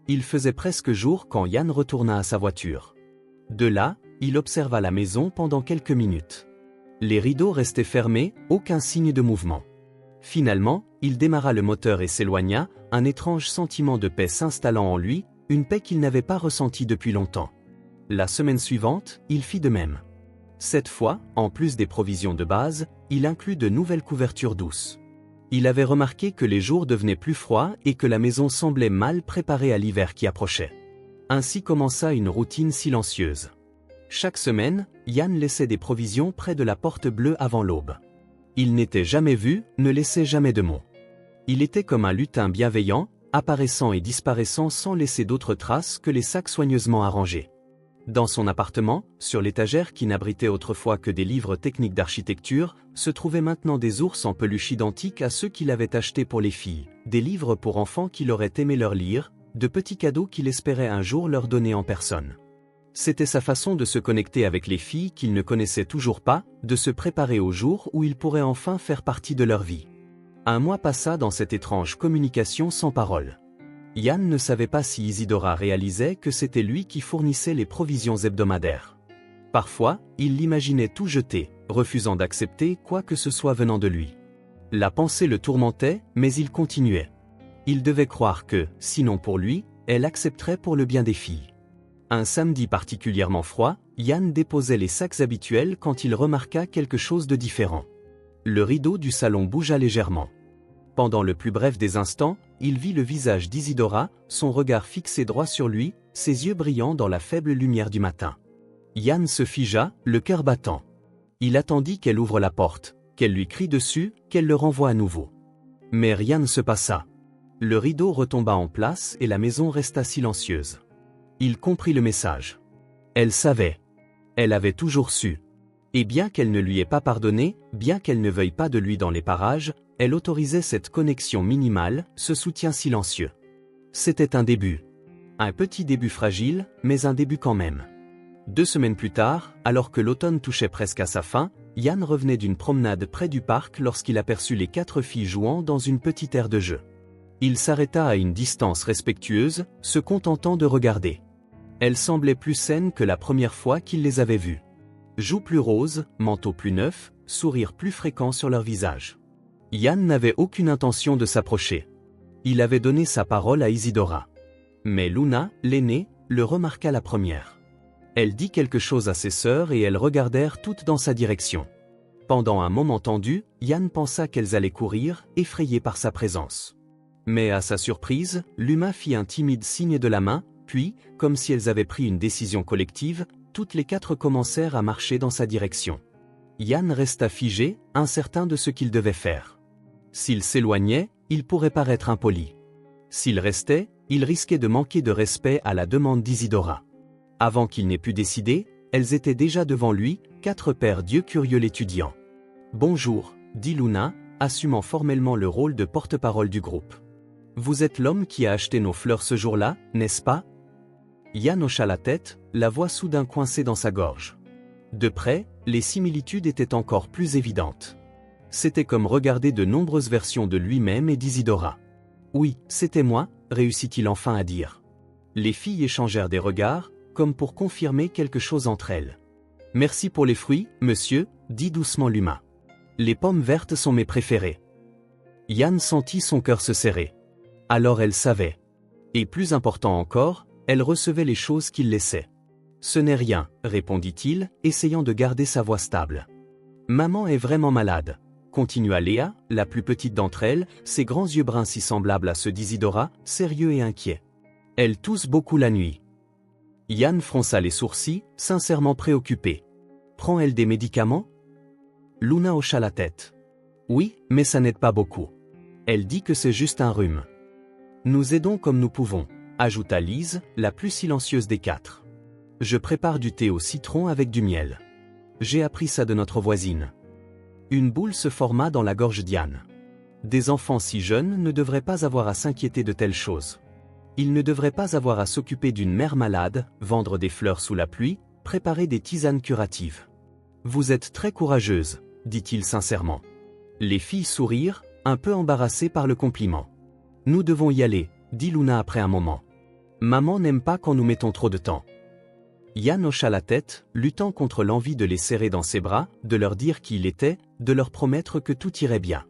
Il faisait presque jour quand Ian retourna à sa voiture. De là, il observa la maison pendant quelques minutes. Les rideaux restaient fermés, aucun signe de mouvement. Finalement, il démarra le moteur et s'éloigna, un étrange sentiment de paix s'installant en lui, une paix qu'il n'avait pas ressentie depuis longtemps. La semaine suivante, il fit de même. Cette fois, en plus des provisions de base, il inclut de nouvelles couvertures douces. Il avait remarqué que les jours devenaient plus froids et que la maison semblait mal préparée à l'hiver qui approchait. Ainsi commença une routine silencieuse. Chaque semaine, Ian laissait des provisions près de la porte bleue avant l'aube. Il n'était jamais vu, ne laissait jamais de mots. Il était comme un lutin bienveillant, apparaissant et disparaissant sans laisser d'autres traces que les sacs soigneusement arrangés. Dans son appartement, sur l'étagère qui n'abritait autrefois que des livres techniques d'architecture, se trouvaient maintenant des ours en peluche identiques à ceux qu'il avait achetés pour les filles, des livres pour enfants qu'il aurait aimé leur lire, de petits cadeaux qu'il espérait un jour leur donner en personne. C'était sa façon de se connecter avec les filles qu'il ne connaissait toujours pas, de se préparer au jour où il pourrait enfin faire partie de leur vie. Un mois passa dans cette étrange communication sans parole. Ian ne savait pas si Isidora réalisait que c'était lui qui fournissait les provisions hebdomadaires. Parfois, il l'imaginait tout jeter, refusant d'accepter quoi que ce soit venant de lui. La pensée le tourmentait, mais il continuait. Il devait croire que, sinon pour lui, elle accepterait pour le bien des filles. Un samedi particulièrement froid, Ian déposait les sacs habituels quand il remarqua quelque chose de différent. Le rideau du salon bougea légèrement. Pendant le plus bref des instants, il vit le visage d'Isidora, son regard fixé droit sur lui, ses yeux brillants dans la faible lumière du matin. Ian se figea, le cœur battant. Il attendit qu'elle ouvre la porte, qu'elle lui crie dessus, qu'elle le renvoie à nouveau. Mais rien ne se passa. Le rideau retomba en place et la maison resta silencieuse. Il comprit le message. Elle savait. Elle avait toujours su. Et bien qu'elle ne lui ait pas pardonné, bien qu'elle ne veuille pas de lui dans les parages, elle autorisait cette connexion minimale, ce soutien silencieux. C'était un début. Un petit début fragile, mais un début quand même. 2 semaines plus tard, alors que l'automne touchait presque à sa fin, Yann revenait d'une promenade près du parc lorsqu'il aperçut les 4 filles jouant dans une petite aire de jeu. Il s'arrêta à une distance respectueuse, se contentant de regarder. Elles semblaient plus saines que la première fois qu'il les avait vues. Joues plus roses, manteaux plus neufs, sourires plus fréquents sur leur visage. Yann n'avait aucune intention de s'approcher. Il avait donné sa parole à Isidora. Mais Luna, l'aînée, le remarqua la première. Elle dit quelque chose à ses sœurs et elles regardèrent toutes dans sa direction. Pendant un moment tendu, Yann pensa qu'elles allaient courir, effrayées par sa présence. Mais à sa surprise, Luma fit un timide signe de la main, puis, comme si elles avaient pris une décision collective, toutes les 4 commencèrent à marcher dans sa direction. Yann resta figé, incertain de ce qu'il devait faire. S'il s'éloignait, il pourrait paraître impoli. S'il restait, il risquait de manquer de respect à la demande d'Isidora. Avant qu'il n'ait pu décider, elles étaient déjà devant lui, 4 paires d'yeux curieux l'étudiant. « Bonjour », dit Luna, assumant formellement le rôle de porte-parole du groupe. « Vous êtes l'homme qui a acheté nos fleurs ce jour-là, n'est-ce pas ?» Yann hocha la tête, la voix soudain coincée dans sa gorge. De près, les similitudes étaient encore plus évidentes. C'était comme regarder de nombreuses versions de lui-même et d'Isidora. « Oui, c'était moi », réussit-il enfin à dire. Les filles échangèrent des regards, comme pour confirmer quelque chose entre elles. « Merci pour les fruits, monsieur », dit doucement Luma. « Les pommes vertes sont mes préférées. » Yann sentit son cœur se serrer. Alors elle savait. Et plus important encore, elle recevait les choses qu'il laissait. « Ce n'est rien », répondit-il, essayant de garder sa voix stable. « Maman est vraiment malade », continua Léa, la plus petite d'entre elles, ses grands yeux bruns si semblables à ceux d'Isidora, sérieux et inquiets. « Elle tousse beaucoup la nuit. » Yann fronça les sourcils, sincèrement préoccupé. « Prend-elle des médicaments ?» Luna hocha la tête. « Oui, mais ça n'aide pas beaucoup. Elle dit que c'est juste un rhume. »« Nous aidons comme nous pouvons », ajouta Lise, la plus silencieuse des 4. « Je prépare du thé au citron avec du miel. J'ai appris ça de notre voisine. » Une boule se forma dans la gorge d'Yann. Des enfants si jeunes ne devraient pas avoir à s'inquiéter de telles choses. Ils ne devraient pas avoir à s'occuper d'une mère malade, vendre des fleurs sous la pluie, préparer des tisanes curatives. « Vous êtes très courageuse », dit-il sincèrement. Les filles sourirent, un peu embarrassées par le compliment. « Nous devons y aller », dit Luna après un moment. « Maman n'aime pas quand nous mettons trop de temps. » Yann hocha la tête, luttant contre l'envie de les serrer dans ses bras, de leur dire qui il était, de leur promettre que tout irait bien.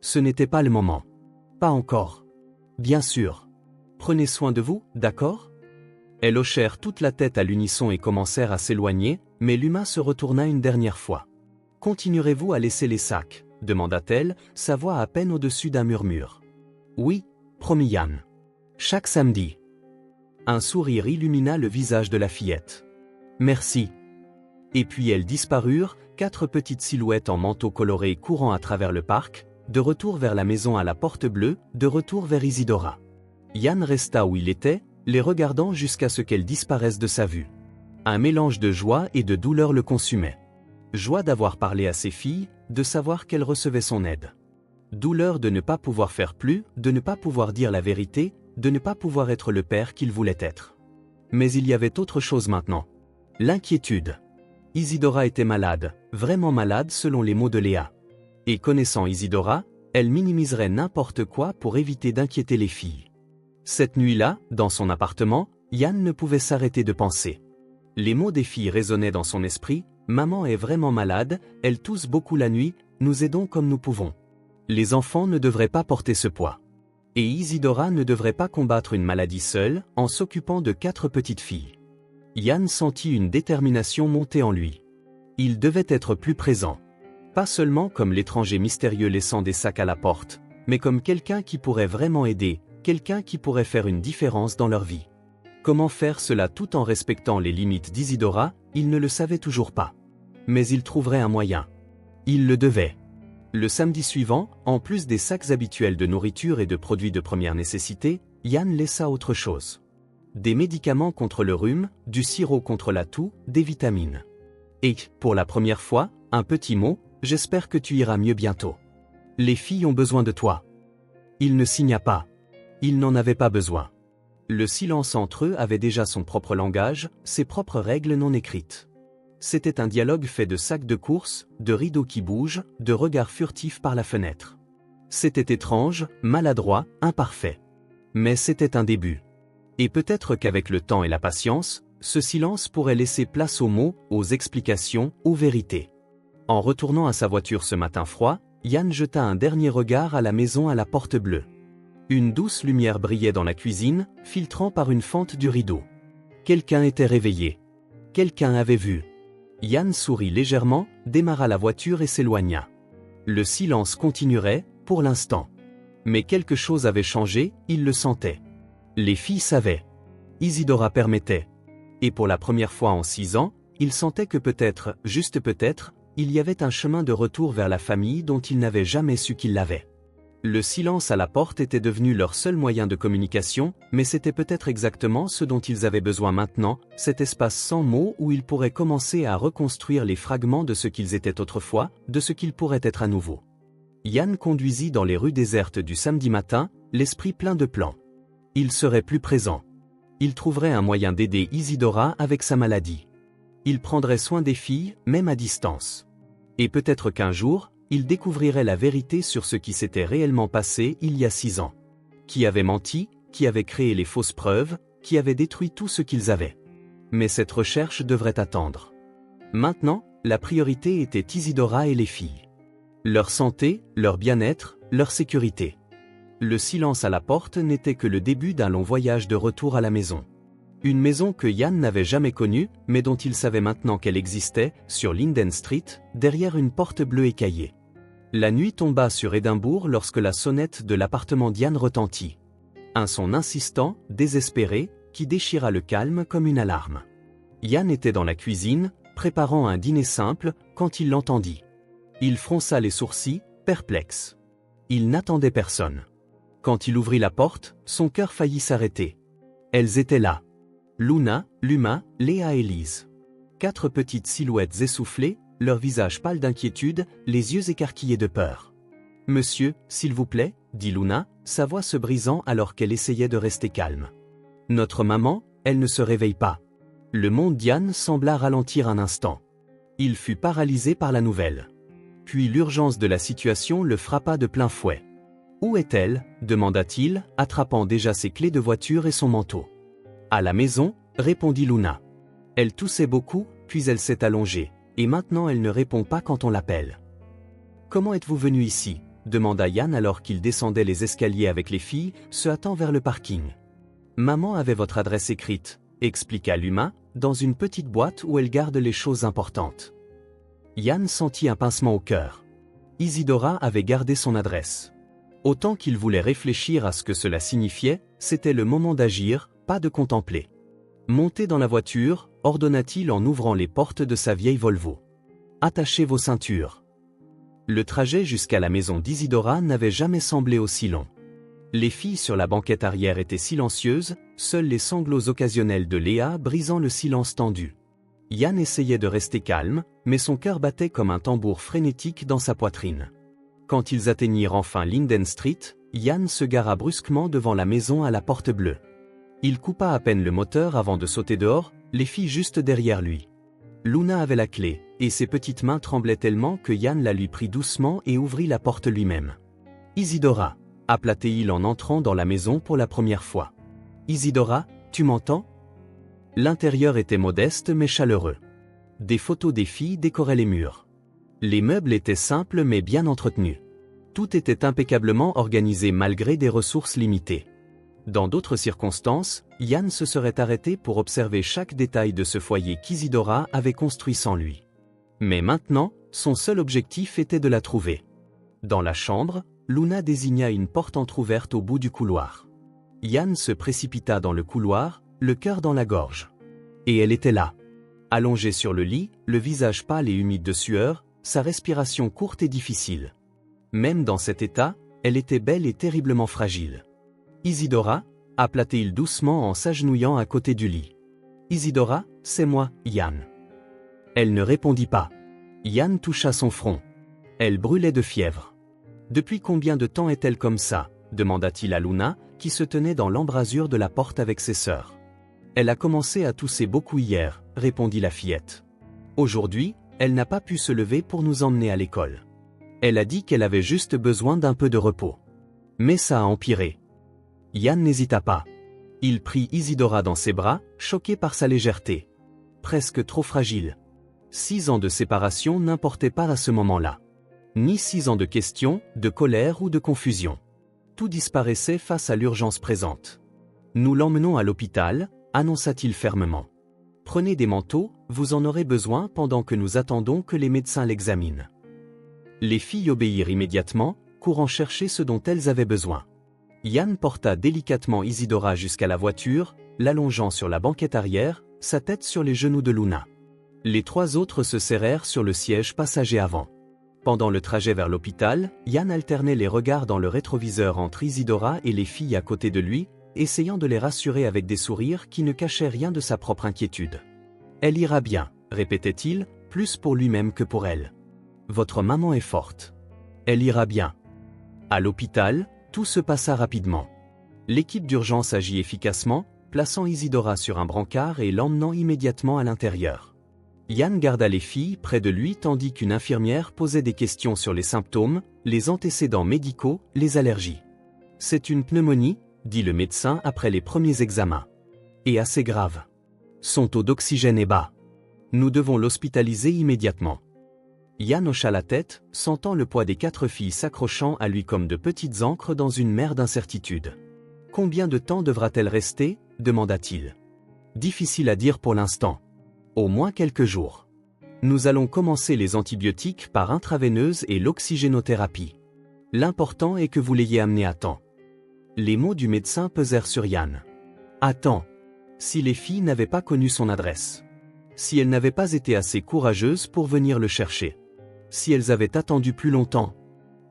Ce n'était pas le moment. Pas encore. Bien sûr. Prenez soin de vous, d'accord ? Elles hochèrent toute la tête à l'unisson et commencèrent à s'éloigner, mais Luma se retourna une dernière fois. « Continuerez-vous à laisser les sacs ?» demanda-t-elle, sa voix à peine au-dessus d'un murmure. « Oui, promit Yann. Chaque samedi. » Un sourire illumina le visage de la fillette. « Merci. » Et puis elles disparurent, 4 petites silhouettes en manteaux colorés courant à travers le parc, de retour vers la maison à la porte bleue, de retour vers Isidora. Yann resta où il était, les regardant jusqu'à ce qu'elles disparaissent de sa vue. Un mélange de joie et de douleur le consumait. Joie d'avoir parlé à ses filles, de savoir qu'elles recevaient son aide. Douleur de ne pas pouvoir faire plus, de ne pas pouvoir dire la vérité, de ne pas pouvoir être le père qu'il voulait être. Mais il y avait autre chose maintenant. L'inquiétude. Isidora était malade, vraiment malade selon les mots de Léa. Et connaissant Isidora, elle minimiserait n'importe quoi pour éviter d'inquiéter les filles. Cette nuit-là, dans son appartement, Yann ne pouvait s'arrêter de penser. Les mots des filles résonnaient dans son esprit, « Maman est vraiment malade, elle tousse beaucoup la nuit, nous aidons comme nous pouvons. » Les enfants ne devraient pas porter ce poids. Et Isidora ne devrait pas combattre une maladie seule, en s'occupant de 4 petites filles. Yann sentit une détermination monter en lui. Il devait être plus présent. Pas seulement comme l'étranger mystérieux laissant des sacs à la porte, mais comme quelqu'un qui pourrait vraiment aider, quelqu'un qui pourrait faire une différence dans leur vie. Comment faire cela tout en respectant les limites d'Isidora, il ne le savait toujours pas. Mais il trouverait un moyen. Il le devait. Le samedi suivant, en plus des sacs habituels de nourriture et de produits de première nécessité, Yann laissa autre chose. Des médicaments contre le rhume, du sirop contre la toux, des vitamines. Et, pour la première fois, un petit mot, « J'espère que tu iras mieux bientôt. Les filles ont besoin de toi. » Il ne signa pas. Il n'en avait pas besoin. Le silence entre eux avait déjà son propre langage, ses propres règles non écrites. c'était un dialogue fait de sacs de course, de rideaux qui bougent, de regards furtifs par la fenêtre. C'était étrange, maladroit, imparfait. Mais c'était un début. Et peut-être qu'avec le temps et la patience, ce silence pourrait laisser place aux mots, aux explications, aux vérités. En retournant à sa voiture ce matin froid, Yann jeta un dernier regard à la maison à la porte bleue. Une douce lumière brillait dans la cuisine, filtrant par une fente du rideau. Quelqu'un était réveillé. Quelqu'un avait vu. Yann sourit légèrement, démarra la voiture et s'éloigna. Le silence continuerait, pour l'instant. Mais quelque chose avait changé, il le sentait. Les filles savaient. Isidora permettait. Et pour la première fois en 6 ans, il sentait que peut-être, juste peut-être, il y avait un chemin de retour vers la famille dont il n'avait jamais su qu'il l'avait. Le silence à la porte était devenu leur seul moyen de communication, mais c'était peut-être exactement ce dont ils avaient besoin maintenant, cet espace sans mots où ils pourraient commencer à reconstruire les fragments de ce qu'ils étaient autrefois, de ce qu'ils pourraient être à nouveau. Yann conduisit dans les rues désertes du samedi matin, l'esprit plein de plans. Il serait plus présent. Il trouverait un moyen d'aider Isidora avec sa maladie. Il prendrait soin des filles, même à distance. Et peut-être qu'un jour, il découvrirait la vérité sur ce qui s'était réellement passé il y a 6 ans. Qui avait menti, qui avait créé les fausses preuves, qui avait détruit tout ce qu'ils avaient. Mais cette recherche devrait attendre. Maintenant, la priorité était Isidora et les filles. Leur santé, leur bien-être, leur sécurité. Le silence à la porte n'était que le début d'un long voyage de retour à la maison. Une maison que Yann n'avait jamais connue, mais dont il savait maintenant qu'elle existait, sur Linden Street, derrière une porte bleue écaillée. La nuit tomba sur Édimbourg lorsque la sonnette de l'appartement d'Yann retentit. Un son insistant, désespéré, qui déchira le calme comme une alarme. Yann était dans la cuisine, préparant un dîner simple, quand il l'entendit. Il fronça les sourcils, perplexe. Il n'attendait personne. Quand il ouvrit la porte, son cœur faillit s'arrêter. Elles étaient là. Luna, Luma, Léa et Lise. 4 petites silhouettes essoufflées, leurs visages pâles d'inquiétude, les yeux écarquillés de peur. « Monsieur, s'il vous plaît » dit Luna, sa voix se brisant alors qu'elle essayait de rester calme. « Notre maman, elle ne se réveille pas. » Le monde d'Yann sembla ralentir un instant. Il fut paralysé par la nouvelle. Puis l'urgence de la situation le frappa de plein fouet. « Où est-elle » demanda-t-il, attrapant déjà ses clés de voiture et son manteau. « À la maison » répondit Luna. Elle toussait beaucoup, puis elle s'est allongée, et maintenant elle ne répond pas quand on l'appelle. « Comment êtes-vous venu ici » demanda Yann alors qu'il descendait les escaliers avec les filles, se hâtant vers le parking. « Maman avait votre adresse écrite » expliqua Luma, dans une petite boîte où elle garde les choses importantes. Yann sentit un pincement au cœur. Isidora avait gardé son adresse. Autant qu'il voulait réfléchir à ce que cela signifiait, c'était le moment d'agir, pas de contempler. Montez dans la voiture, ordonna-t-il en ouvrant les portes de sa vieille Volvo. Attachez vos ceintures. Le trajet jusqu'à la maison d'Isidora n'avait jamais semblé aussi long. Les filles sur la banquette arrière étaient silencieuses, seuls les sanglots occasionnels de Léa brisant le silence tendu. Yann essayait de rester calme, mais son cœur battait comme un tambour frénétique dans sa poitrine. Quand ils atteignirent enfin Linden Street, Yann se gara brusquement devant la maison à la porte bleue. Il coupa à peine le moteur avant de sauter dehors, les filles juste derrière lui. Luna avait la clé, et ses petites mains tremblaient tellement que Yann la lui prit doucement et ouvrit la porte lui-même. « Isidora » appela-t-il en entrant dans la maison pour la première fois. « Isidora, tu m'entends » L'intérieur était modeste mais chaleureux. Des photos des filles décoraient les murs. Les meubles étaient simples mais bien entretenus. Tout était impeccablement organisé malgré des ressources limitées. Dans d'autres circonstances, Yann se serait arrêté pour observer chaque détail de ce foyer qu'Isidora avait construit sans lui. Mais maintenant, son seul objectif était de la trouver. Dans la chambre, Luna désigna une porte entr'ouverte au bout du couloir. Yann se précipita dans le couloir, le cœur dans la gorge. Et elle était là. Allongée sur le lit, le visage pâle et humide de sueur, sa respiration courte et difficile. Même dans cet état, elle était belle et terriblement fragile. « Isidora » appela-t-il doucement en s'agenouillant à côté du lit. « Isidora, c'est moi, Yann. » Elle ne répondit pas. Yann toucha son front. Elle brûlait de fièvre. « Depuis combien de temps est-elle comme ça » demanda-t-il à Luna, qui se tenait dans l'embrasure de la porte avec ses sœurs. « Elle a commencé à tousser beaucoup hier » répondit la fillette. « Aujourd'hui, elle n'a pas pu se lever pour nous emmener à l'école. Elle a dit qu'elle avait juste besoin d'un peu de repos. Mais ça a empiré. Yann n'hésita pas. Il prit Isidora dans ses bras, choqué par sa légèreté. Presque trop fragile. 6 ans de séparation n'importaient pas à ce moment-là. Ni 6 ans de questions, de colère ou de confusion. Tout disparaissait face à l'urgence présente. Nous l'emmenons à l'hôpital, annonça-t-il fermement. Prenez des manteaux, vous en aurez besoin pendant que nous attendons que les médecins l'examinent. Les filles obéirent immédiatement, courant chercher ce dont elles avaient besoin. Yann porta délicatement Isidora jusqu'à la voiture, l'allongeant sur la banquette arrière, sa tête sur les genoux de Luna. Les 3 autres se serrèrent sur le siège passager avant. Pendant le trajet vers l'hôpital, Yann alternait les regards dans le rétroviseur entre Isidora et les filles à côté de lui, essayant de les rassurer avec des sourires qui ne cachaient rien de sa propre inquiétude. « Elle ira bien », répétait-il, plus pour lui-même que pour elle. « Votre maman est forte. Elle ira bien. » À l'hôpital, tout se passa rapidement. L'équipe d'urgence agit efficacement, plaçant Isidora sur un brancard et l'emmenant immédiatement à l'intérieur. Yann garda les filles près de lui tandis qu'une infirmière posait des questions sur les symptômes, les antécédents médicaux, les allergies. « C'est une pneumonie », dit le médecin après les premiers examens. « Et assez grave. Son taux d'oxygène est bas. Nous devons l'hospitaliser immédiatement. » Yann hocha la tête, sentant le poids des 4 filles s'accrochant à lui comme de petites ancres dans une mer d'incertitude. « Combien de temps devra-t-elle rester ?» demanda-t-il. « Difficile à dire pour l'instant. Au moins quelques jours. Nous allons commencer les antibiotiques par intraveineuse et l'oxygénothérapie. L'important est que vous l'ayez amenée à temps. » Les mots du médecin pesèrent sur Yann. À temps. Si les filles n'avaient pas connu son adresse. Si elles n'avaient pas été assez courageuses pour venir le chercher. Si elles avaient attendu plus longtemps.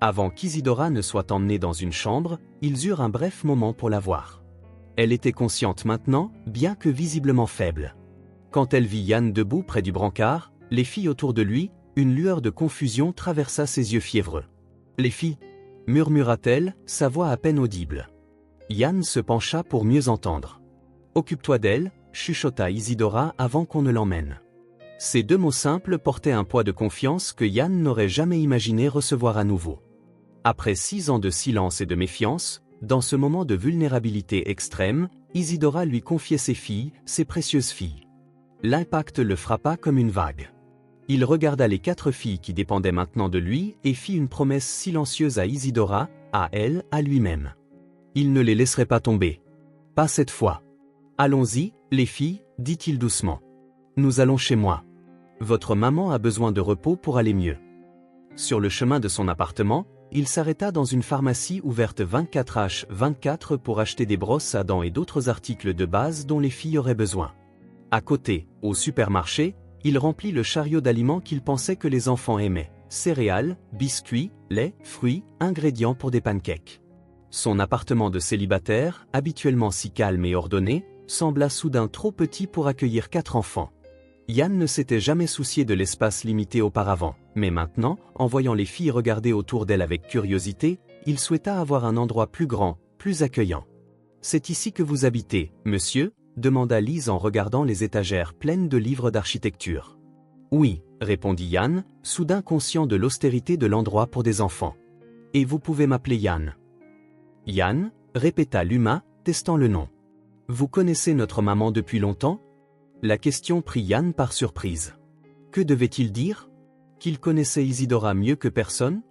Avant qu'Isidora ne soit emmenée dans une chambre, ils eurent un bref moment pour la voir. Elle était consciente maintenant, bien que visiblement faible. Quand elle vit Yann debout près du brancard, les filles autour de lui, une lueur de confusion traversa ses yeux fiévreux. « Les filles » murmura-t-elle, sa voix à peine audible. Yann se pencha pour mieux entendre. « Occupe-toi d'elle » chuchota Isidora avant qu'on ne l'emmène. Ces 2 mots simples portaient un poids de confiance que Yann n'aurait jamais imaginé recevoir à nouveau. Après 6 ans de silence et de méfiance, dans ce moment de vulnérabilité extrême, Isidora lui confiait ses filles, ses précieuses filles. L'impact le frappa comme une vague. Il regarda les 4 filles qui dépendaient maintenant de lui et fit une promesse silencieuse à Isidora, à elle, à lui-même. Il ne les laisserait pas tomber. Pas cette fois. Allons-y, les filles, dit-il doucement. Nous allons chez moi. Votre maman a besoin de repos pour aller mieux. Sur le chemin de son appartement, il s'arrêta dans une pharmacie ouverte 24h24 pour acheter des brosses à dents et d'autres articles de base dont les filles auraient besoin. À côté, au supermarché, il remplit le chariot d'aliments qu'il pensait que les enfants aimaient. Céréales, biscuits, lait, fruits, ingrédients pour des pancakes. Son appartement de célibataire, habituellement si calme et ordonné, sembla soudain trop petit pour accueillir 4 enfants. Yann ne s'était jamais soucié de l'espace limité auparavant, mais maintenant, en voyant les filles regarder autour d'elle avec curiosité, il souhaita avoir un endroit plus grand, plus accueillant. « C'est ici que vous habitez, monsieur ?» demanda Lise en regardant les étagères pleines de livres d'architecture. « Oui », répondit Yann, soudain conscient de l'austérité de l'endroit pour des enfants. « Et vous pouvez m'appeler Yann. » « Yann » répéta Luma, testant le nom. « Vous connaissez notre maman depuis longtemps ?» La question prit Yann par surprise. Que devait-il dire? Qu'il connaissait Isidora mieux que personne?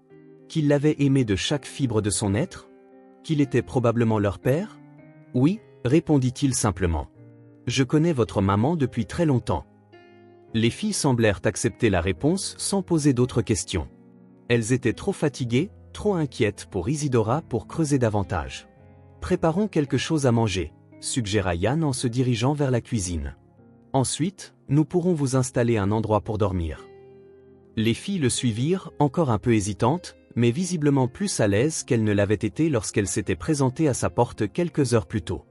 Qu'il l'avait aimée de chaque fibre de son être? Qu'il était probablement leur père? Oui, répondit-il simplement. Je connais votre maman depuis très longtemps. Les filles semblèrent accepter la réponse sans poser d'autres questions. Elles étaient trop fatiguées, trop inquiètes pour Isidora pour creuser davantage. Préparons quelque chose à manger, suggéra Yann en se dirigeant vers la cuisine. Ensuite, nous pourrons vous installer un endroit pour dormir. Les filles le suivirent, encore un peu hésitantes, mais visiblement plus à l'aise qu'elles ne l'avaient été lorsqu'elles s'étaient présentées à sa porte quelques heures plus tôt.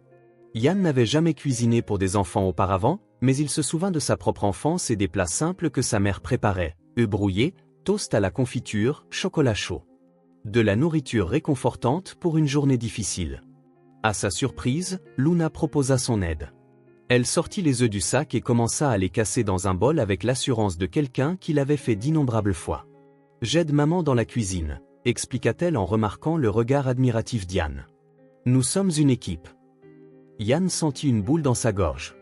Yann n'avait jamais cuisiné pour des enfants auparavant, mais il se souvint de sa propre enfance et des plats simples que sa mère préparait, œufs brouillés, toast à la confiture, chocolat chaud. De la nourriture réconfortante pour une journée difficile. À sa surprise, Luna proposa son aide. Elle sortit les œufs du sac et commença à les casser dans un bol avec l'assurance de quelqu'un qui l'avait fait d'innombrables fois. « J'aide maman dans la cuisine », expliqua-t-elle en remarquant le regard admiratif d'Yann. « Nous sommes une équipe. » Yann sentit une boule dans sa gorge.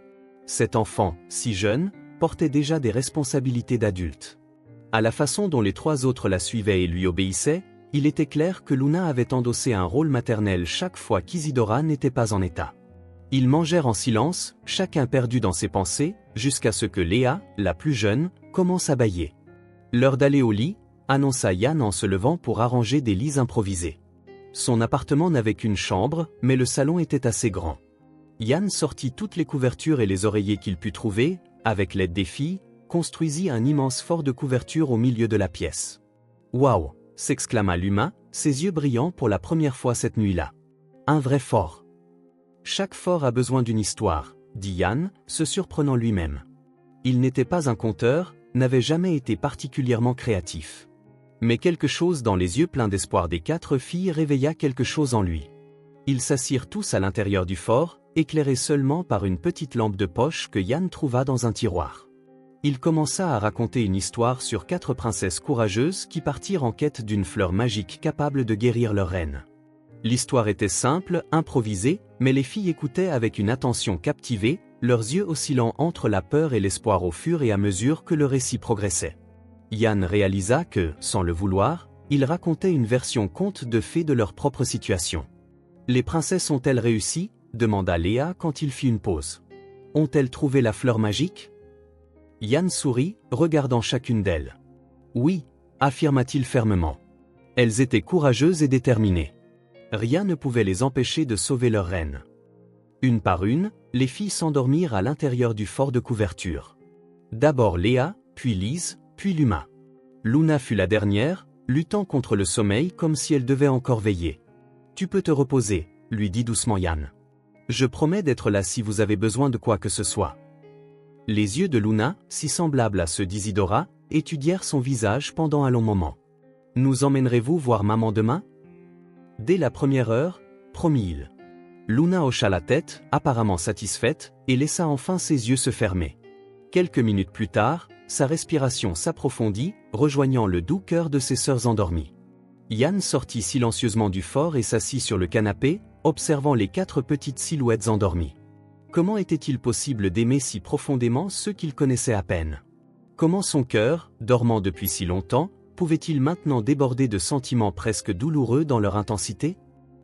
Cet enfant, si jeune, portait déjà des responsabilités d'adulte. À la façon dont les trois autres la suivaient et lui obéissaient, il était clair que Luna avait endossé un rôle maternel chaque fois qu'Isidora n'était pas en état. Ils mangèrent en silence, chacun perdu dans ses pensées, jusqu'à ce que Léa, la plus jeune, commence à bâiller. « L'heure d'aller au lit », annonça Yann en se levant pour arranger des lits improvisés. Son appartement n'avait qu'une chambre, mais le salon était assez grand. Yann sortit toutes les couvertures et les oreillers qu'il put trouver, avec l'aide des filles, construisit un immense fort de couverture au milieu de la pièce. « Waouh !» s'exclama Luma, ses yeux brillants pour la première fois cette nuit-là. « Un vrai fort !»« Chaque fort a besoin d'une histoire, » dit Yann, se surprenant lui-même. Il n'était pas un conteur, n'avait jamais été particulièrement créatif. Mais quelque chose dans les yeux pleins d'espoir des quatre filles réveilla quelque chose en lui. Ils s'assirent tous à l'intérieur du fort, éclairés seulement par une petite lampe de poche que Yann trouva dans un tiroir. Il commença à raconter une histoire sur 4 princesses courageuses qui partirent en quête d'une fleur magique capable de guérir leur reine. L'histoire était simple, improvisée, mais les filles écoutaient avec une attention captivée, leurs yeux oscillant entre la peur et l'espoir au fur et à mesure que le récit progressait. Yann réalisa que, sans le vouloir, il racontait une version conte de fées de leur propre situation. « Les princesses ont-elles réussi ?» demanda Léa quand il fit une pause. « Ont-elles trouvé la fleur magique ?» Yann sourit, regardant chacune d'elles. « Oui », affirma-t-il fermement. Elles étaient courageuses et déterminées. Rien ne pouvait les empêcher de sauver leur reine. Une par une, les filles s'endormirent à l'intérieur du fort de couverture. D'abord Léa, puis Lise, puis Luma. Luna fut la dernière, luttant contre le sommeil comme si elle devait encore veiller. « Tu peux te reposer », lui dit doucement Yann. « Je promets d'être là si vous avez besoin de quoi que ce soit. » Les yeux de Luna, si semblables à ceux d'Isidora, étudièrent son visage pendant un long moment. « Nous emmènerez-vous voir maman demain ?» Dès la première heure, promit-il. Luna hocha la tête, apparemment satisfaite, et laissa enfin ses yeux se fermer. Quelques minutes plus tard, sa respiration s'approfondit, rejoignant le doux cœur de ses sœurs endormies. Yann sortit silencieusement du fort et s'assit sur le canapé, observant les 4 petites silhouettes endormies. Comment était-il possible d'aimer si profondément ceux qu'il connaissait à peine? Comment son cœur, dormant depuis si longtemps, pouvait-il maintenant déborder de sentiments presque douloureux dans leur intensité?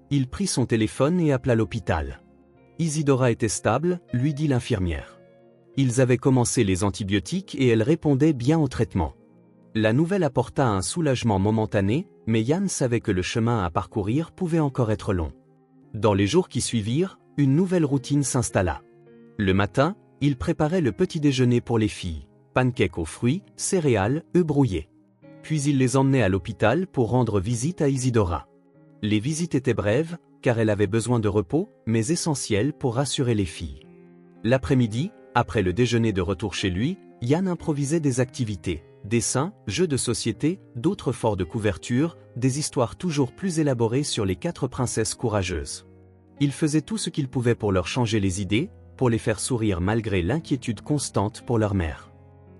Il prit son téléphone et appela l'hôpital. Isidora était stable, lui dit l'infirmière. Ils avaient commencé les antibiotiques et elle répondait bien au traitement. La nouvelle apporta un soulagement momentané, mais Yann savait que le chemin à parcourir pouvait encore être long. Dans les jours qui suivirent, une nouvelle routine s'installa. Le matin, il préparait le petit déjeuner pour les filles, pancakes aux fruits, céréales, œufs brouillés. Puis il les emmenait à l'hôpital pour rendre visite à Isidora. Les visites étaient brèves, car elle avait besoin de repos, mais essentielles pour rassurer les filles. L'après-midi, après le déjeuner de retour chez lui, Yann improvisait des activités, dessins, jeux de société, d'autres forts de couverture, des histoires toujours plus élaborées sur les 4 princesses courageuses. Il faisait tout ce qu'il pouvait pour leur changer les idées, pour les faire sourire malgré l'inquiétude constante pour leur mère.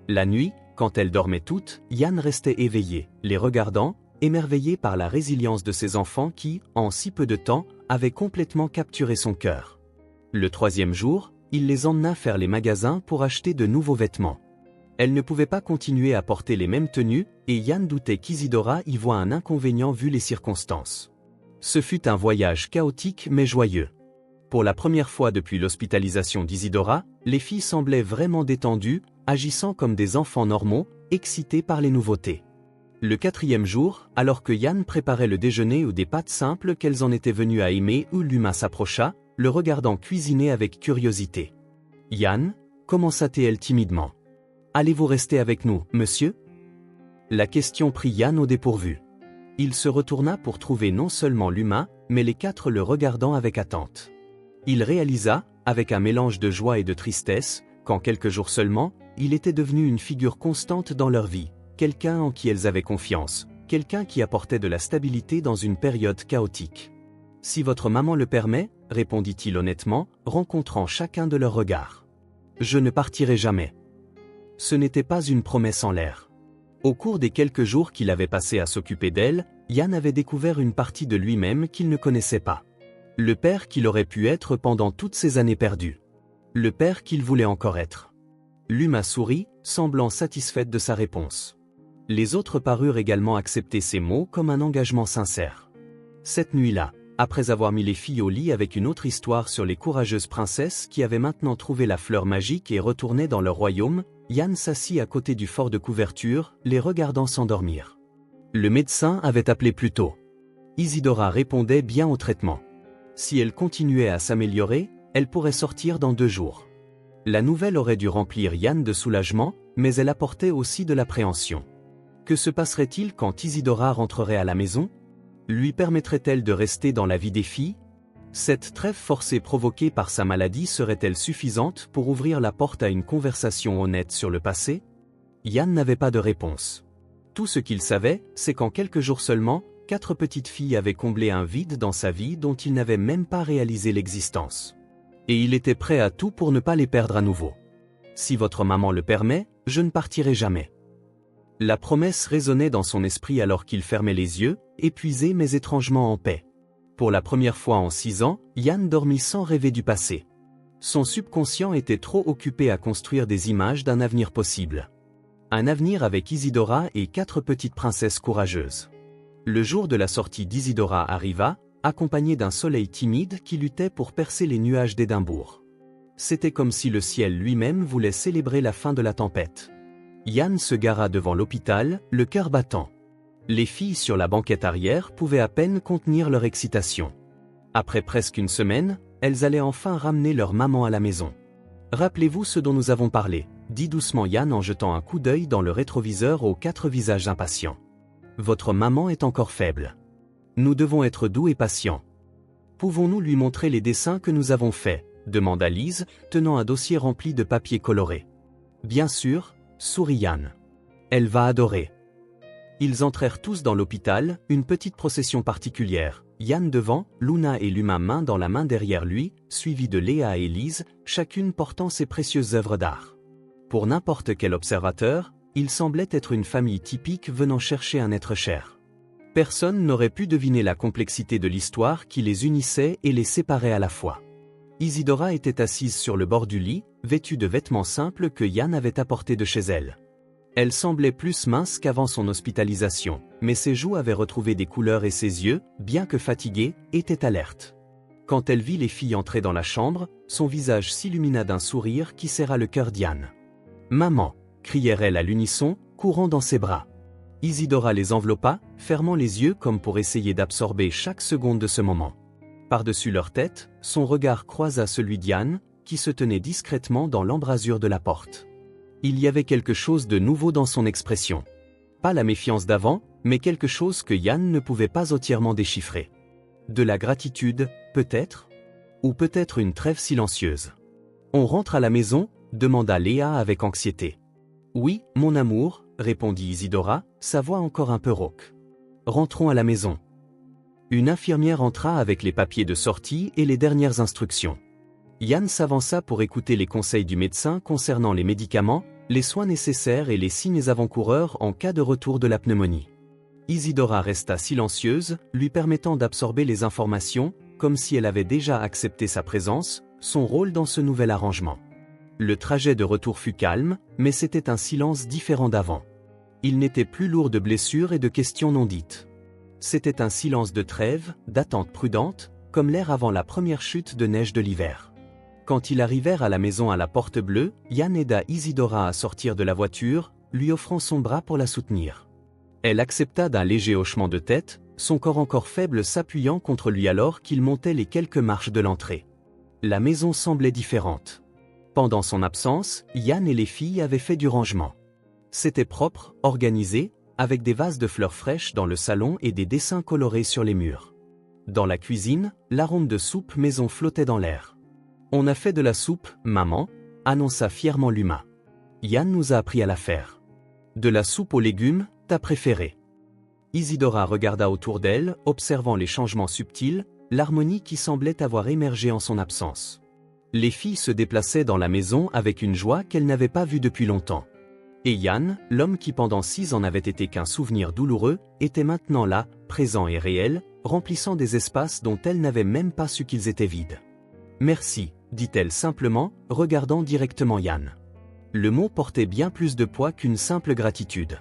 La nuit, quand elles dormaient toutes, Yann restait éveillé, les regardant, émerveillé par la résilience de ses enfants qui, en si peu de temps, avaient complètement capturé son cœur. Le 3e jour, il les emmena faire les magasins pour acheter de nouveaux vêtements. Elles ne pouvaient pas continuer à porter les mêmes tenues, et Yann doutait qu'Isidora y voie un inconvénient vu les circonstances. Ce fut un voyage chaotique mais joyeux. Pour la première fois depuis l'hospitalisation d'Isidora, les filles semblaient vraiment détendues, agissant comme des enfants normaux, excités par les nouveautés. Le 4e jour, alors que Yann préparait le déjeuner ou des pâtes simples qu'elles en étaient venues à aimer, où Luma s'approcha, le regardant cuisiner avec curiosité. « Yann » commença-t-elle timidement. « Allez-vous rester avec nous, monsieur ?» La question prit Yann au dépourvu. Il se retourna pour trouver non seulement Luma, mais les 4 le regardant avec attente. Il réalisa, avec un mélange de joie et de tristesse, qu'en quelques jours seulement, il était devenu une figure constante dans leur vie, quelqu'un en qui elles avaient confiance, quelqu'un qui apportait de la stabilité dans une période chaotique. « Si votre maman le permet » répondit-il honnêtement, rencontrant chacun de leurs regards. Je ne partirai jamais. Ce n'était pas une promesse en l'air. Au cours des quelques jours qu'il avait passés à s'occuper d'elle, Yann avait découvert une partie de lui-même qu'il ne connaissait pas. Le père qu'il aurait pu être pendant toutes ces années perdues. Le père qu'il voulait encore être. Luma sourit, semblant satisfaite de sa réponse. Les autres parurent également accepter ces mots comme un engagement sincère. Cette nuit-là, après avoir mis les filles au lit avec une autre histoire sur les courageuses princesses qui avaient maintenant trouvé la fleur magique et retournaient dans leur royaume, Yann s'assit à côté du fort de couverture, les regardant s'endormir. Le médecin avait appelé plus tôt. Isidora répondait bien au traitement. Si elle continuait à s'améliorer, elle pourrait sortir dans 2 jours. La nouvelle aurait dû remplir Yann de soulagement, mais elle apportait aussi de l'appréhension. Que se passerait-il quand Isidora rentrerait à la maison? Lui permettrait-elle de rester dans la vie des filles? Cette trêve forcée provoquée par sa maladie serait-elle suffisante pour ouvrir la porte à une conversation honnête sur le passé? Yann n'avait pas de réponse. Tout ce qu'il savait, c'est qu'en quelques jours seulement, 4 petites filles avaient comblé un vide dans sa vie dont il n'avait même pas réalisé l'existence. Et il était prêt à tout pour ne pas les perdre à nouveau. Si votre maman le permet, je ne partirai jamais. La promesse résonnait dans son esprit alors qu'il fermait les yeux, épuisé mais étrangement en paix. Pour la première fois en 6 ans, Yann dormit sans rêver du passé. Son subconscient était trop occupé à construire des images d'un avenir possible. Un avenir avec Isidora et 4 petites princesses courageuses. Le jour de la sortie d'Isidora arriva, accompagné d'un soleil timide qui luttait pour percer les nuages d'Édimbourg. C'était comme si le ciel lui-même voulait célébrer la fin de la tempête. Yann se gara devant l'hôpital, le cœur battant. Les filles sur la banquette arrière pouvaient à peine contenir leur excitation. Après presque une semaine, elles allaient enfin ramener leur maman à la maison. « Rappelez-vous ce dont nous avons parlé », dit doucement Yann en jetant un coup d'œil dans le rétroviseur aux 4 visages impatients. « Votre maman est encore faible. Nous devons être doux et patients. Pouvons-nous lui montrer les dessins que nous avons faits ?» demanda Lise, tenant un dossier rempli de papiers colorés. « Bien sûr, » sourit Yann. « Elle va adorer. » Ils entrèrent tous dans l'hôpital, une petite procession particulière. Yann devant, Luna et Luma main dans la main derrière lui, suivis de Léa et Lise, chacune portant ses précieuses œuvres d'art. Pour n'importe quel observateur, il semblait être une famille typique venant chercher un être cher. Personne n'aurait pu deviner la complexité de l'histoire qui les unissait et les séparait à la fois. Isidora était assise sur le bord du lit, vêtue de vêtements simples que Yann avait apportés de chez elle. Elle semblait plus mince qu'avant son hospitalisation, mais ses joues avaient retrouvé des couleurs et ses yeux, bien que fatigués, étaient alertes. Quand elle vit les filles entrer dans la chambre, son visage s'illumina d'un sourire qui serra le cœur d'Yann. « Maman !» crièrent-elles à l'unisson, courant dans ses bras. Isidora les enveloppa, fermant les yeux comme pour essayer d'absorber chaque seconde de ce moment. Par-dessus leur tête, son regard croisa celui d'Yann, qui se tenait discrètement dans l'embrasure de la porte. Il y avait quelque chose de nouveau dans son expression. Pas la méfiance d'avant, mais quelque chose que Yann ne pouvait pas entièrement déchiffrer. De la gratitude, peut-être? Ou peut-être une trêve silencieuse. « On rentre à la maison ?» demanda Léa avec anxiété. « Oui, mon amour » répondit Isidora, sa voix encore un peu rauque. « Rentrons à la maison. » Une infirmière entra avec les papiers de sortie et les dernières instructions. Yann s'avança pour écouter les conseils du médecin concernant les médicaments, les soins nécessaires et les signes avant-coureurs en cas de retour de la pneumonie. Isidora resta silencieuse, lui permettant d'absorber les informations, comme si elle avait déjà accepté sa présence, son rôle dans ce nouvel arrangement. Le trajet de retour fut calme, mais c'était un silence différent d'avant. Il n'était plus lourd de blessures et de questions non dites. C'était un silence de trêve, d'attente prudente, comme l'air avant la première chute de neige de l'hiver. Quand ils arrivèrent à la maison à la porte bleue, Yann aida Isidora à sortir de la voiture, lui offrant son bras pour la soutenir. Elle accepta d'un léger hochement de tête, son corps encore faible s'appuyant contre lui alors qu'il montait les quelques marches de l'entrée. La maison semblait différente. Pendant son absence, Yann et les filles avaient fait du rangement. C'était propre, organisé, avec des vases de fleurs fraîches dans le salon et des dessins colorés sur les murs. Dans la cuisine, l'arôme de soupe maison flottait dans l'air. « On a fait de la soupe, maman », annonça fièrement Luma. « Yann nous a appris à la faire. »« De la soupe aux légumes, ta préférée ?» Isidora regarda autour d'elle, observant les changements subtils, l'harmonie qui semblait avoir émergé en son absence. Les filles se déplaçaient dans la maison avec une joie qu'elles n'avaient pas vue depuis longtemps. Et Yann, l'homme qui pendant 6 ans n'avait été qu'un souvenir douloureux, était maintenant là, présent et réel, remplissant des espaces dont elles n'avaient même pas su qu'ils étaient vides. Merci, dit-elle simplement, regardant directement Yann. Le mot portait bien plus de poids qu'une simple gratitude.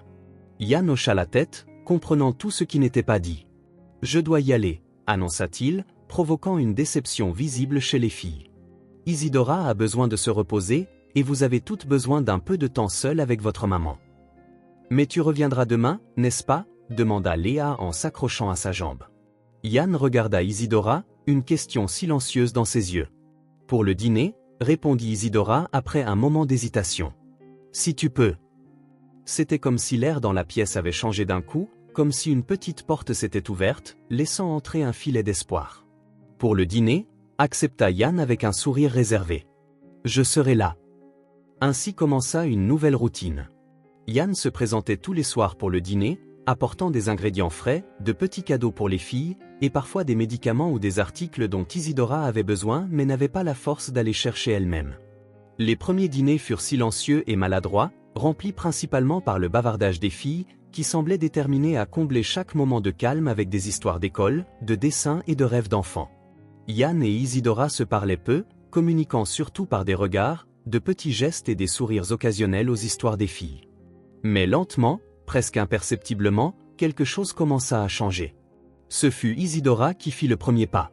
Yann hocha la tête, comprenant tout ce qui n'était pas dit. Je dois y aller, annonça-t-il, provoquant une déception visible chez les filles. Isidora a besoin de se reposer, et vous avez toutes besoin d'un peu de temps seul avec votre maman. Mais tu reviendras demain, n'est-ce pas? Demanda Léa en s'accrochant à sa jambe. Yann regarda Isidora, une question silencieuse dans ses yeux. Pour le dîner, répondit Isidora après un moment d'hésitation. Si tu peux. C'était comme si l'air dans la pièce avait changé d'un coup, comme si une petite porte s'était ouverte, laissant entrer un filet d'espoir. Pour le dîner, accepta Yann avec un sourire réservé. Je serai là. Ainsi commença une nouvelle routine. Yann se présentait tous les soirs pour le dîner, apportant des ingrédients frais, de petits cadeaux pour les filles, et parfois des médicaments ou des articles dont Isidora avait besoin mais n'avait pas la force d'aller chercher elle-même. Les premiers dîners furent silencieux et maladroits, remplis principalement par le bavardage des filles, qui semblaient déterminées à combler chaque moment de calme avec des histoires d'école, de dessins et de rêves d'enfants. Yann et Isidora se parlaient peu, communiquant surtout par des regards, de petits gestes et des sourires occasionnels aux histoires des filles. Mais lentement, presque imperceptiblement, quelque chose commença à changer. Ce fut Isidora qui fit le premier pas.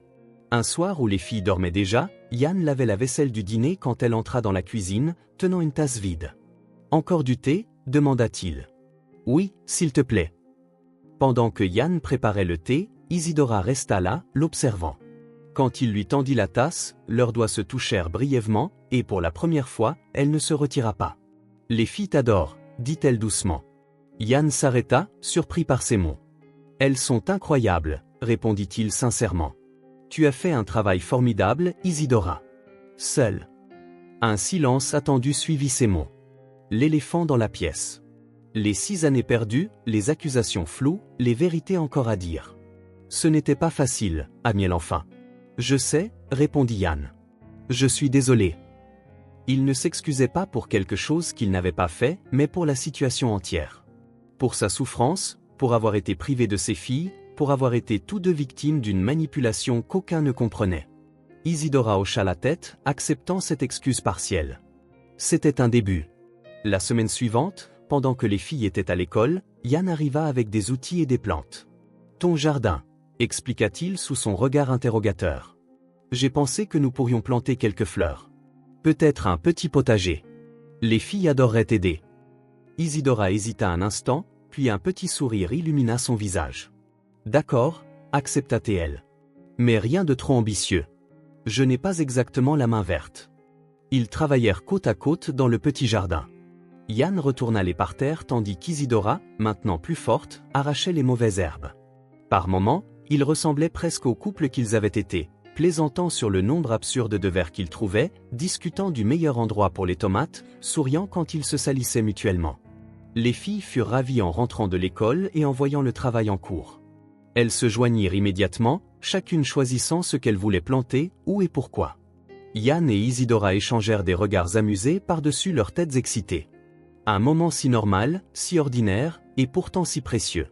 Un soir où les filles dormaient déjà, Yann lavait la vaisselle du dîner quand elle entra dans la cuisine, tenant une tasse vide. « Encore du thé ?» demanda-t-il. « Oui, s'il te plaît. » Pendant que Yann préparait le thé, Isidora resta là, l'observant. Quand il lui tendit la tasse, leurs doigts se touchèrent brièvement, et pour la première fois, elle ne se retira pas. « Les filles t'adorent, » dit-elle doucement. Yann s'arrêta, surpris par ces mots. « Elles sont incroyables, » répondit-il sincèrement. « Tu as fait un travail formidable, Isidora. » Seul. Un silence attendu suivit ces mots. L'éléphant dans la pièce. Les 6 années perdues, les accusations floues, les vérités encore à dire. Ce n'était pas facile, Amiel enfin. Je sais, répondit Yann. Je suis désolé. Il ne s'excusait pas pour quelque chose qu'il n'avait pas fait, mais pour la situation entière. Pour sa souffrance, pour avoir été privé de ses filles, pour avoir été tous deux victimes d'une manipulation qu'aucun ne comprenait. Isidora hocha la tête, acceptant cette excuse partielle. C'était un début. La semaine suivante, pendant que les filles étaient à l'école, Yann arriva avec des outils et des plantes. « Ton jardin », expliqua-t-il sous son regard interrogateur. « J'ai pensé que nous pourrions planter quelques fleurs. Peut-être un petit potager. Les filles adoreraient t'aider. » Isidora hésita un instant, puis un petit sourire illumina son visage. « D'accord, » accepta-t-elle. « Mais rien de trop ambitieux. Je n'ai pas exactement la main verte. » Ils travaillèrent côte à côte dans le petit jardin. Yann retourna les parterres tandis qu'Isidora, maintenant plus forte, arrachait les mauvaises herbes. Par moments, ils ressemblaient presque au couple qu'ils avaient été, plaisantant sur le nombre absurde de vers qu'ils trouvaient, discutant du meilleur endroit pour les tomates, souriant quand ils se salissaient mutuellement. Les filles furent ravies en rentrant de l'école et en voyant le travail en cours. Elles se joignirent immédiatement, chacune choisissant ce qu'elle voulait planter, où et pourquoi. Yann et Isidora échangèrent des regards amusés par-dessus leurs têtes excitées. Un moment si normal, si ordinaire, et pourtant si précieux.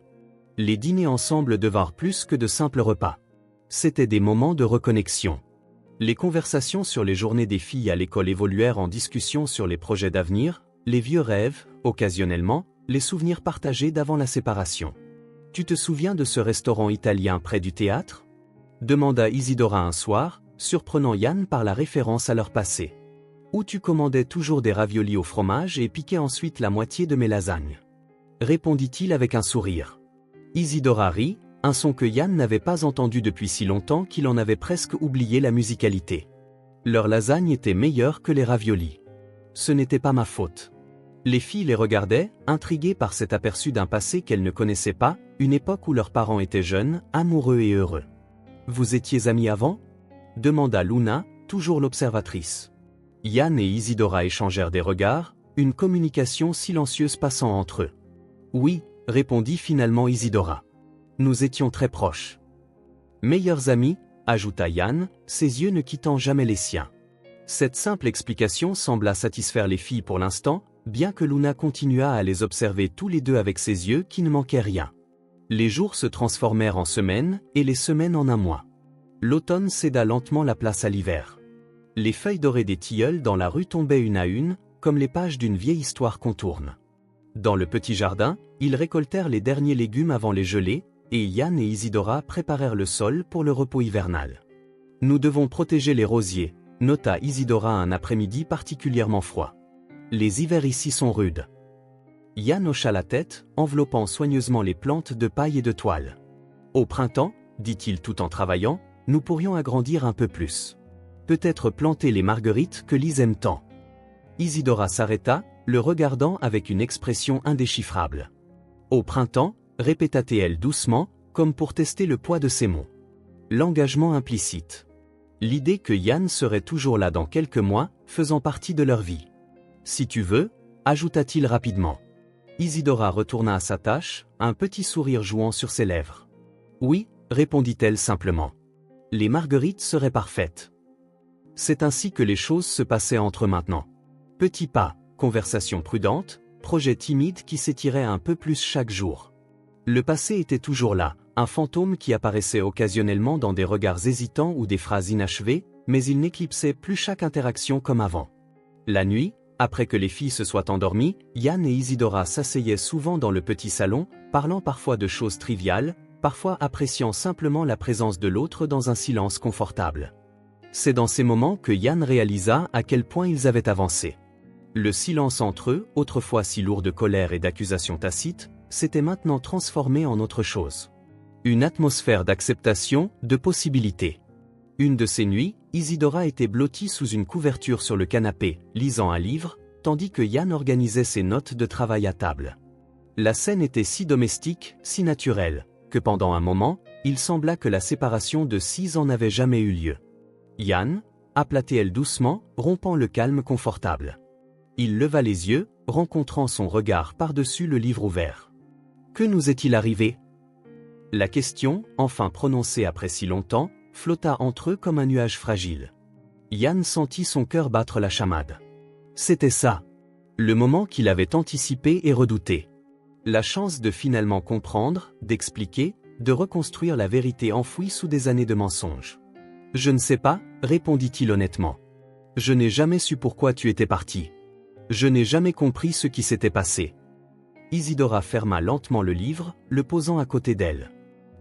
Les dîners ensemble devinrent plus que de simples repas. C'étaient des moments de reconnexion. Les conversations sur les journées des filles à l'école évoluèrent en discussions sur les projets d'avenir, les vieux rêves, occasionnellement, les souvenirs partagés d'avant la séparation. « Tu te souviens de ce restaurant italien près du théâtre ?» demanda Isidora un soir, surprenant Yann par la référence à leur passé. « Où tu commandais toujours des raviolis au fromage et piquais ensuite la moitié de mes lasagnes. » répondit-il avec un sourire. Isidora rit, un son que Yann n'avait pas entendu depuis si longtemps qu'il en avait presque oublié la musicalité. Leurs lasagnes étaient meilleures que les raviolis. Ce n'était pas ma faute. Les filles les regardaient, intriguées par cet aperçu d'un passé qu'elles ne connaissaient pas, une époque où leurs parents étaient jeunes, amoureux et heureux. « Vous étiez amis avant ?» demanda Luna, toujours l'observatrice. Yann et Isidora échangèrent des regards, une communication silencieuse passant entre eux. « Oui, » répondit finalement Isidora. « Nous étions très proches. »« Meilleurs amis » ajouta Yann, ses yeux ne quittant jamais les siens. Cette simple explication sembla satisfaire les filles pour l'instant, bien que Luna continuât à les observer tous les deux avec ses yeux qui ne manquaient rien. Les jours se transformèrent en semaines, et les semaines en un mois. L'automne céda lentement la place à l'hiver. Les feuilles dorées des tilleuls dans la rue tombaient une à une, comme les pages d'une vieille histoire qu'on tourne. Dans le petit jardin, ils récoltèrent les derniers légumes avant les gelées, et Yann et Isidora préparèrent le sol pour le repos hivernal. « Nous devons protéger les rosiers », nota Isidora un après-midi particulièrement froid. « Les hivers ici sont rudes. » Yann hocha la tête, enveloppant soigneusement les plantes de paille et de toile. « Au printemps, dit-il tout en travaillant, nous pourrions agrandir un peu plus. Peut-être planter les marguerites que Lise aime tant. » Isidora s'arrêta, le regardant avec une expression indéchiffrable. « Au printemps » répéta-t-elle doucement, comme pour tester le poids de ses mots. L'engagement implicite. L'idée que Yann serait toujours là dans quelques mois, faisant partie de leur vie. « Si tu veux » ajouta-t-il rapidement. Isidora retourna à sa tâche, un petit sourire jouant sur ses lèvres. « Oui » répondit-elle simplement. « Les marguerites seraient parfaites. » C'est ainsi que les choses se passaient entre eux maintenant. Petits pas, conversation prudente, projet timide qui s'étirait un peu plus chaque jour. Le passé était toujours là, un fantôme qui apparaissait occasionnellement dans des regards hésitants ou des phrases inachevées, mais il n'éclipsait plus chaque interaction comme avant. La nuit, après que les filles se soient endormies, Yann et Isidora s'asseyaient souvent dans le petit salon, parlant parfois de choses triviales, parfois appréciant simplement la présence de l'autre dans un silence confortable. C'est dans ces moments que Yann réalisa à quel point ils avaient avancé. Le silence entre eux, autrefois si lourd de colère et d'accusations tacites, s'était maintenant transformé en autre chose. Une atmosphère d'acceptation, de possibilités. Une de ces nuits, Isidora était blottie sous une couverture sur le canapé, lisant un livre, tandis que Yann organisait ses notes de travail à table. La scène était si domestique, si naturelle, que pendant un moment, il sembla que la séparation de 6 ans n'avait jamais eu lieu. « Yann » appela-t-elle doucement, rompant le calme confortable. Il leva les yeux, rencontrant son regard par-dessus le livre ouvert. Que nous est-il arrivé ? La question, enfin prononcée après si longtemps, flotta entre eux comme un nuage fragile. Yann sentit son cœur battre la chamade. C'était ça. Le moment qu'il avait anticipé et redouté. La chance de finalement comprendre, d'expliquer, de reconstruire la vérité enfouie sous des années de mensonges. « Je ne sais pas » répondit-il honnêtement. « Je n'ai jamais su pourquoi tu étais parti. Je n'ai jamais compris ce qui s'était passé. » Isidora ferma lentement le livre, le posant à côté d'elle.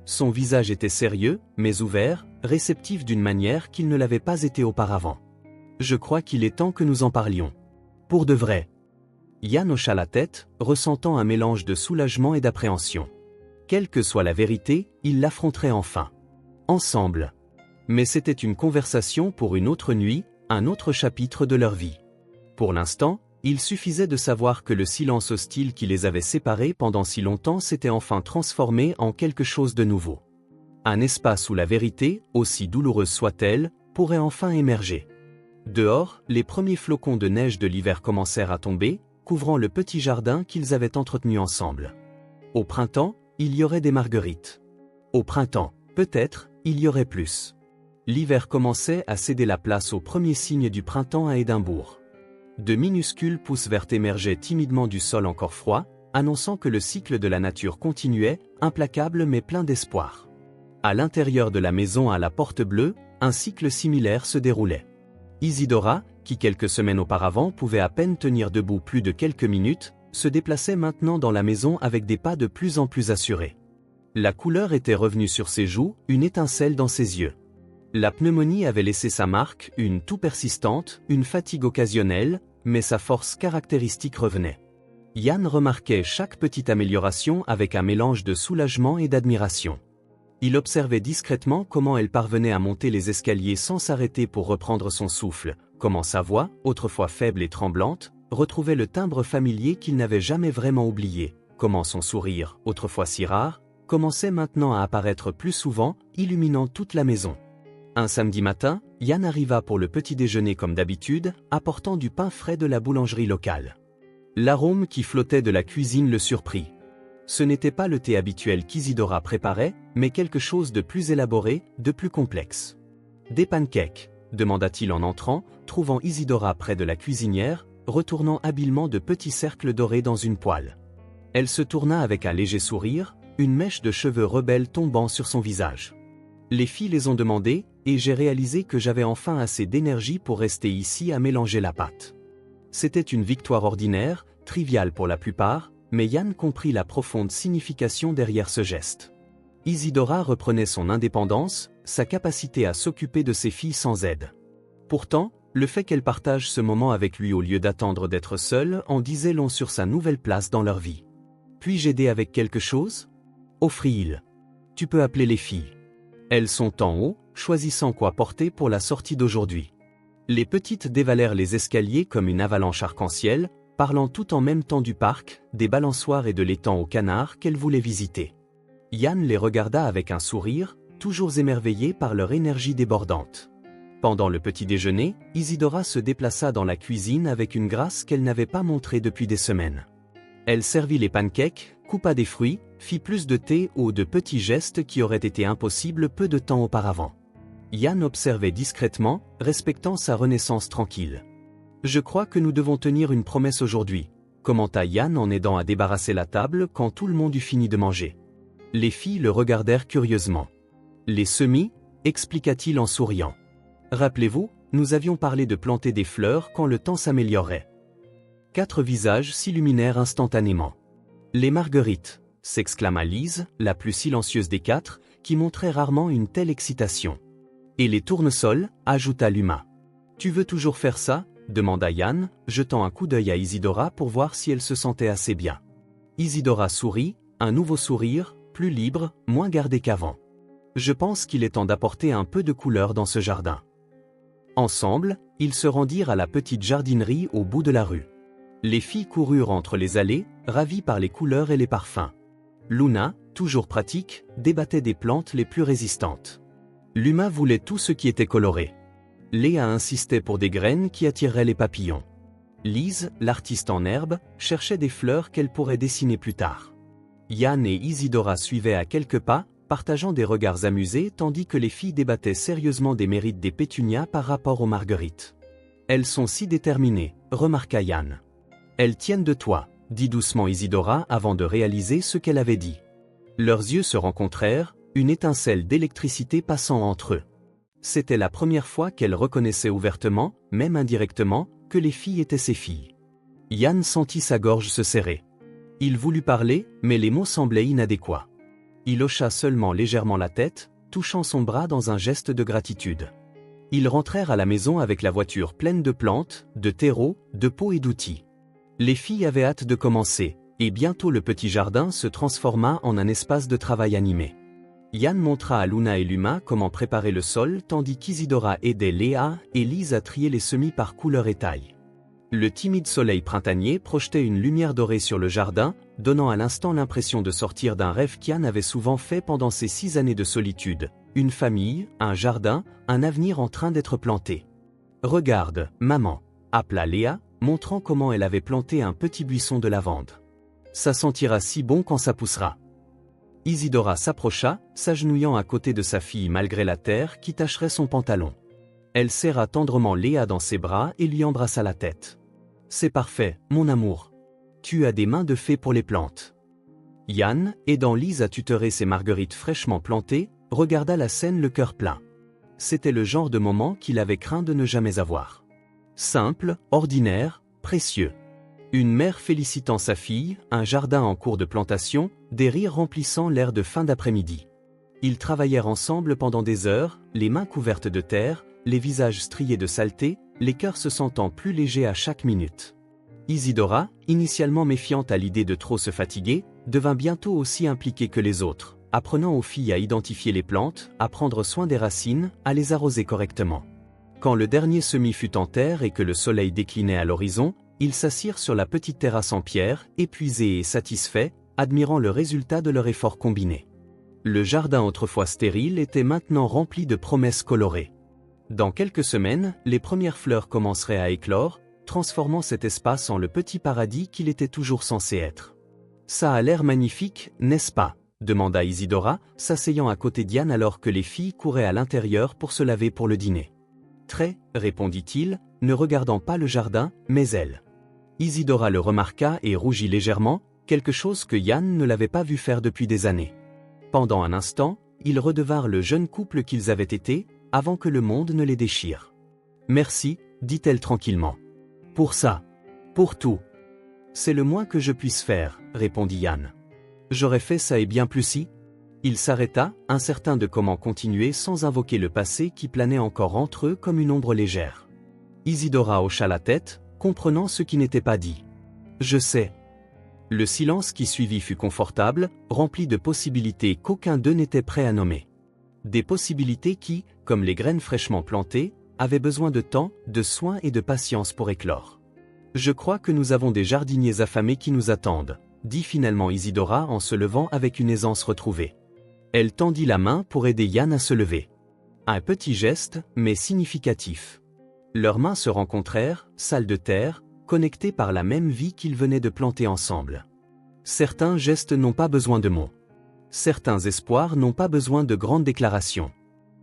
Son visage était sérieux, mais ouvert, réceptif d'une manière qu'il ne l'avait pas été auparavant. « Je crois qu'il est temps que nous en parlions. Pour de vrai. » Yann hocha la tête, ressentant un mélange de soulagement et d'appréhension. Quelle que soit la vérité, ils l'affronteraient enfin. Ensemble. Mais c'était une conversation pour une autre nuit, un autre chapitre de leur vie. Pour l'instant, il suffisait de savoir que le silence hostile qui les avait séparés pendant si longtemps s'était enfin transformé en quelque chose de nouveau. Un espace où la vérité, aussi douloureuse soit-elle, pourrait enfin émerger. Dehors, les premiers flocons de neige de l'hiver commencèrent à tomber, couvrant le petit jardin qu'ils avaient entretenu ensemble. Au printemps, il y aurait des marguerites. Au printemps, peut-être, il y aurait plus. L'hiver commençait à céder la place aux premiers signes du printemps à Édimbourg. De minuscules pousses vertes émergeaient timidement du sol encore froid, annonçant que le cycle de la nature continuait, implacable mais plein d'espoir. À l'intérieur de la maison à la porte bleue, un cycle similaire se déroulait. Isidora, qui quelques semaines auparavant pouvait à peine tenir debout plus de quelques minutes, se déplaçait maintenant dans la maison avec des pas de plus en plus assurés. La couleur était revenue sur ses joues, une étincelle dans ses yeux. La pneumonie avait laissé sa marque, une toux persistante, une fatigue occasionnelle, mais sa force caractéristique revenait. Yann remarquait chaque petite amélioration avec un mélange de soulagement et d'admiration. Il observait discrètement comment elle parvenait à monter les escaliers sans s'arrêter pour reprendre son souffle, comment sa voix, autrefois faible et tremblante, retrouvait le timbre familier qu'il n'avait jamais vraiment oublié, comment son sourire, autrefois si rare, commençait maintenant à apparaître plus souvent, illuminant toute la maison. Un samedi matin, Yann arriva pour le petit déjeuner comme d'habitude, apportant du pain frais de la boulangerie locale. L'arôme qui flottait de la cuisine le surprit. Ce n'était pas le thé habituel qu'Isidora préparait, mais quelque chose de plus élaboré, de plus complexe. « Des pancakes » demanda-t-il en entrant, trouvant Isidora près de la cuisinière, retournant habilement de petits cercles dorés dans une poêle. Elle se tourna avec un léger sourire, une mèche de cheveux rebelles tombant sur son visage. Les filles les ont demandées, et j'ai réalisé que j'avais enfin assez d'énergie pour rester ici à mélanger la pâte. C'était une victoire ordinaire, triviale pour la plupart, mais Yann comprit la profonde signification derrière ce geste. Isidora reprenait son indépendance, sa capacité à s'occuper de ses filles sans aide. Pourtant, le fait qu'elle partage ce moment avec lui au lieu d'attendre d'être seule en disait long sur sa nouvelle place dans leur vie. « Puis-je aider avec quelque chose » offrit-il. « Tu peux appeler les filles. Elles sont en haut, choisissant quoi porter pour la sortie d'aujourd'hui. » Les petites dévalèrent les escaliers comme une avalanche arc-en-ciel, parlant tout en même temps du parc, des balançoires et de l'étang aux canards qu'elles voulaient visiter. Yann les regarda avec un sourire, toujours émerveillé par leur énergie débordante. Pendant le petit déjeuner, Isidora se déplaça dans la cuisine avec une grâce qu'elle n'avait pas montrée depuis des semaines. Elle servit les pancakes, coupa des fruits, fit plus de thé ou de petits gestes qui auraient été impossibles peu de temps auparavant. Yann observait discrètement, respectant sa renaissance tranquille. « Je crois que nous devons tenir une promesse aujourd'hui », commenta Yann en aidant à débarrasser la table quand tout le monde eut fini de manger. Les filles le regardèrent curieusement. « Les semis » expliqua-t-il en souriant. « Rappelez-vous, nous avions parlé de planter des fleurs quand le temps s'améliorerait. » 4 visages s'illuminèrent instantanément. « Les marguerites » s'exclama Lise, la plus silencieuse des 4, qui montrait rarement une telle excitation. « Et les tournesols » ajouta Luma. « Tu veux toujours faire ça » demanda Yann, jetant un coup d'œil à Isidora pour voir si elle se sentait assez bien. Isidora sourit, un nouveau sourire, plus libre, moins gardé qu'avant. « Je pense qu'il est temps d'apporter un peu de couleur dans ce jardin. » Ensemble, ils se rendirent à la petite jardinerie au bout de la rue. Les filles coururent entre les allées, ravies par les couleurs et les parfums. Luna, toujours pratique, débattait des plantes les plus résistantes. Luma voulait tout ce qui était coloré. Léa insistait pour des graines qui attireraient les papillons. Lise, l'artiste en herbe, cherchait des fleurs qu'elle pourrait dessiner plus tard. Yann et Isidora suivaient à quelques pas, partageant des regards amusés tandis que les filles débattaient sérieusement des mérites des pétunias par rapport aux marguerites. « Elles sont si déterminées », remarqua Yann. « Elles tiennent de toi », dit doucement Isidora avant de réaliser ce qu'elle avait dit. Leurs yeux se rencontrèrent, une étincelle d'électricité passant entre eux. C'était la première fois qu'elle reconnaissait ouvertement, même indirectement, que les filles étaient ses filles. Yann sentit sa gorge se serrer. Il voulut parler, mais les mots semblaient inadéquats. Il hocha seulement légèrement la tête, touchant son bras dans un geste de gratitude. Ils rentrèrent à la maison avec la voiture pleine de plantes, de terreaux, de pots et d'outils. Les filles avaient hâte de commencer, et bientôt le petit jardin se transforma en un espace de travail animé. Yann montra à Luna et Luma comment préparer le sol tandis qu'Isidora aidait Léa et Lise à trier les semis par couleur et taille. Le timide soleil printanier projetait une lumière dorée sur le jardin, donnant à l'instant l'impression de sortir d'un rêve qu'Yann avait souvent fait pendant ses 6 années de solitude. Une famille, un jardin, un avenir en train d'être planté. « Regarde, maman » appela Léa, montrant comment elle avait planté un petit buisson de lavande. « Ça sentira si bon quand ça poussera. » Isidora s'approcha, s'agenouillant à côté de sa fille malgré la terre qui tacherait son pantalon. Elle serra tendrement Léa dans ses bras et lui embrassa la tête. « C'est parfait, mon amour. Tu as des mains de fée pour les plantes. » Yann, aidant Lise à tutorer ses marguerites fraîchement plantées, regarda la scène le cœur plein. C'était le genre de moment qu'il avait craint de ne jamais avoir. Simple, ordinaire, précieux. Une mère félicitant sa fille, un jardin en cours de plantation, des rires remplissant l'air de fin d'après-midi. Ils travaillèrent ensemble pendant des heures, les mains couvertes de terre, les visages striés de saleté, les cœurs se sentant plus légers à chaque minute. Isidora, initialement méfiante à l'idée de trop se fatiguer, devint bientôt aussi impliquée que les autres, apprenant aux filles à identifier les plantes, à prendre soin des racines, à les arroser correctement. Quand le dernier semis fut en terre et que le soleil déclinait à l'horizon, ils s'assirent sur la petite terrasse en pierre, épuisés et satisfaits, admirant le résultat de leur effort combiné. Le jardin autrefois stérile était maintenant rempli de promesses colorées. Dans quelques semaines, les premières fleurs commenceraient à éclore, transformant cet espace en le petit paradis qu'il était toujours censé être. « Ça a l'air magnifique, n'est-ce pas ?» demanda Isidora, s'asseyant à côté d'Yann alors que les filles couraient à l'intérieur pour se laver pour le dîner. « Très » répondit-il, ne regardant pas le jardin, mais elle. Isidora le remarqua et rougit légèrement, quelque chose que Yann ne l'avait pas vu faire depuis des années. Pendant un instant, ils redevinrent le jeune couple qu'ils avaient été, avant que le monde ne les déchire. « Merci, dit-elle tranquillement. Pour ça. Pour tout. C'est le moins que je puisse faire, répondit Yann. J'aurais fait ça et bien plus si. Il s'arrêta, incertain de comment continuer sans invoquer le passé qui planait encore entre eux comme une ombre légère. Isidora hocha la tête, comprenant ce qui n'était pas dit. Je sais. Le silence qui suivit fut confortable, rempli de possibilités qu'aucun d'eux n'était prêt à nommer. Des possibilités qui, comme les graines fraîchement plantées, avaient besoin de temps, de soins et de patience pour éclore. Je crois que nous avons des jardiniers affamés qui nous attendent, dit finalement Isidora en se levant avec une aisance retrouvée. Elle tendit la main pour aider Yann à se lever. Un petit geste, mais significatif. Leurs mains se rencontrèrent, salles de terre, connectées par la même vie qu'ils venaient de planter ensemble. Certains gestes n'ont pas besoin de mots. Certains espoirs n'ont pas besoin de grandes déclarations.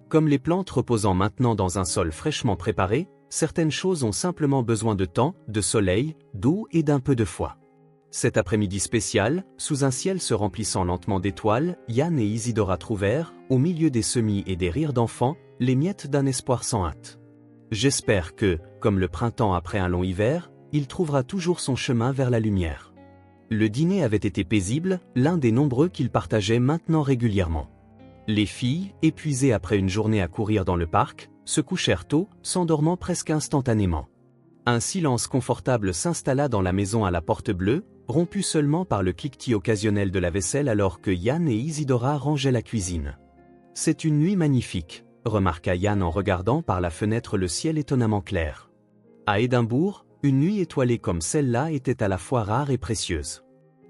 Comme les plantes reposant maintenant dans un sol fraîchement préparé, certaines choses ont simplement besoin de temps, de soleil, d'eau et d'un peu de foi. Cet après-midi spécial, sous un ciel se remplissant lentement d'étoiles, Yann et Isidora trouvèrent, au milieu des semis et des rires d'enfants, les miettes d'un espoir sans hâte. J'espère que, comme le printemps après un long hiver, il trouvera toujours son chemin vers la lumière. Le dîner avait été paisible, l'un des nombreux qu'ils partageaient maintenant régulièrement. Les filles, épuisées après une journée à courir dans le parc, se couchèrent tôt, s'endormant presque instantanément. Un silence confortable s'installa dans la maison à la porte bleue, rompu seulement par le cliquetis occasionnel de la vaisselle alors que Yann et Isidora rangeaient la cuisine. « C'est une nuit magnifique », remarqua Yann en regardant par la fenêtre le ciel étonnamment clair. À Édimbourg, une nuit étoilée comme celle-là était à la fois rare et précieuse.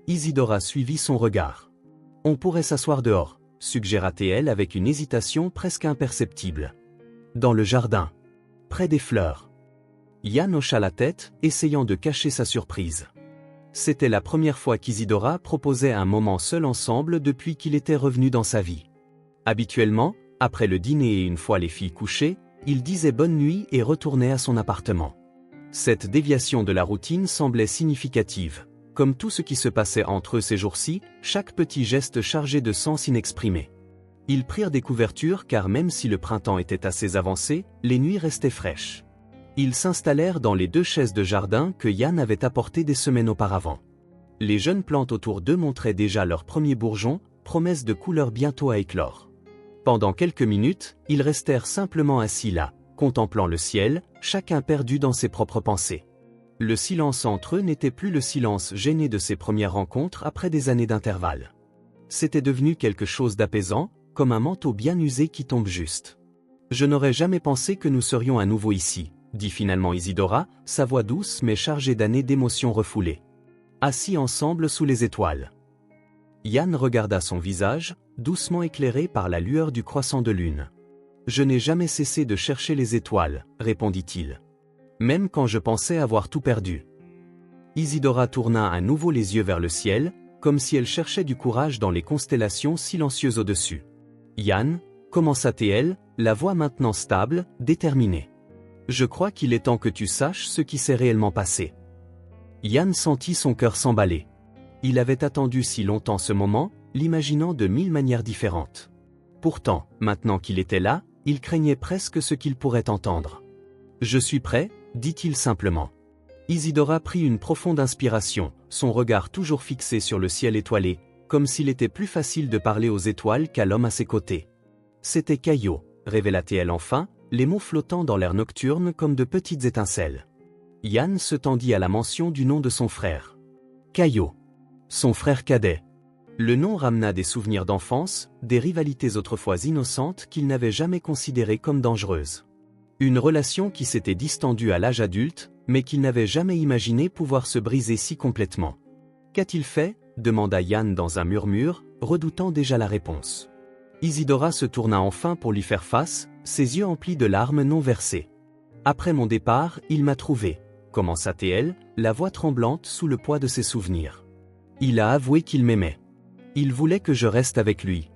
Isidora suivit son regard. « On pourrait s'asseoir dehors », suggéra-t-elle avec une hésitation presque imperceptible. « Dans le jardin. Près des fleurs. » Yann hocha la tête, essayant de cacher sa surprise. C'était la première fois qu'Isidora proposait un moment seul ensemble depuis qu'il était revenu dans sa vie. Habituellement, après le dîner et une fois les filles couchées, il disait bonne nuit et retournait à son appartement. Cette déviation de la routine semblait significative. Comme tout ce qui se passait entre eux ces jours-ci, chaque petit geste chargé de sens inexprimé. Ils prirent des couvertures car même si le printemps était assez avancé, les nuits restaient fraîches. Ils s'installèrent dans les 2 chaises de jardin que Yann avait apportées des semaines auparavant. Les jeunes plantes autour d'eux montraient déjà leurs premiers bourgeons, promesse de couleur bientôt à éclore. Pendant quelques minutes, ils restèrent simplement assis là, contemplant le ciel, chacun perdu dans ses propres pensées. Le silence entre eux n'était plus le silence gêné de ces premières rencontres après des années d'intervalle. C'était devenu quelque chose d'apaisant, comme un manteau bien usé qui tombe juste. « Je n'aurais jamais pensé que nous serions à nouveau ici », dit finalement Isidora, sa voix douce mais chargée d'années d'émotions refoulées. Assis ensemble sous les étoiles. Yann regarda son visage, doucement éclairé par la lueur du croissant de lune. « Je n'ai jamais cessé de chercher les étoiles, répondit-il. Même quand je pensais avoir tout perdu. » Isidora tourna à nouveau les yeux vers le ciel, comme si elle cherchait du courage dans les constellations silencieuses au-dessus. « Yann, commença-t-elle, la voix maintenant stable, déterminée. Je crois qu'il est temps que tu saches ce qui s'est réellement passé. » Yann sentit son cœur s'emballer. Il avait attendu si longtemps ce moment, l'imaginant de 1000 manières différentes. Pourtant, maintenant qu'il était là, il craignait presque ce qu'il pourrait entendre. « Je suis prêt, » dit-il simplement. Isidora prit une profonde inspiration, son regard toujours fixé sur le ciel étoilé, comme s'il était plus facile de parler aux étoiles qu'à l'homme à ses côtés. C'était Caillot, révéla-t-elle enfin, les mots flottant dans l'air nocturne comme de petites étincelles. Yann se tendit à la mention du nom de son frère. Caillot. Son frère cadet. Le nom ramena des souvenirs d'enfance, des rivalités autrefois innocentes qu'il n'avait jamais considérées comme dangereuses. Une relation qui s'était distendue à l'âge adulte, mais qu'il n'avait jamais imaginé pouvoir se briser si complètement. « Qu'a-t-il fait » demanda Yann dans un murmure, redoutant déjà la réponse. Isidora se tourna enfin pour lui faire face, ses yeux emplis de larmes non versées. « Après mon départ, il m'a trouvé, » commença-t-elle, la voix tremblante sous le poids de ses souvenirs. « Il a avoué qu'il m'aimait. Il voulait que je reste avec lui. »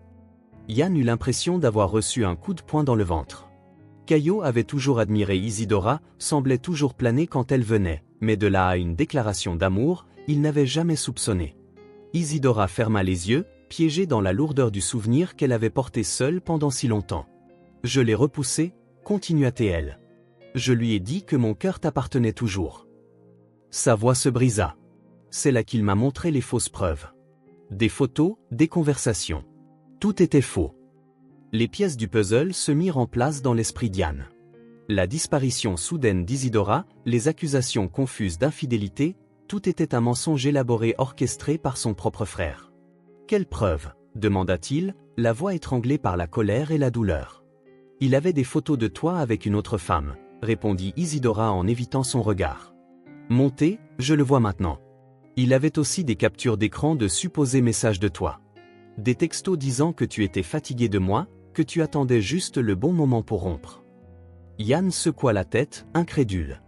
Yann eut l'impression d'avoir reçu un coup de poing dans le ventre. Caillot avait toujours admiré Isidora, semblait toujours planer quand elle venait, mais de là à une déclaration d'amour, il n'avait jamais soupçonné. Isidora ferma les yeux, piégée dans la lourdeur du souvenir qu'elle avait porté seule pendant si longtemps. Je l'ai repoussé, continua-t-elle. Je lui ai dit que mon cœur t'appartenait toujours. Sa voix se brisa. C'est là qu'il m'a montré les fausses preuves. Des photos, des conversations. Tout était faux. Les pièces du puzzle se mirent en place dans l'esprit d'Yann. La disparition soudaine d'Isidora, les accusations confuses d'infidélité, tout était un mensonge élaboré orchestré par son propre frère. « Quelle preuve ?» demanda-t-il, la voix étranglée par la colère et la douleur. « Il avait des photos de toi avec une autre femme, » répondit Isidora en évitant son regard. « Montez, je le vois maintenant. Il avait aussi des captures d'écran de supposés messages de toi. Des textos disant que tu étais fatigué de moi, que tu attendais juste le bon moment pour rompre. » Yann secoua la tête, incrédule.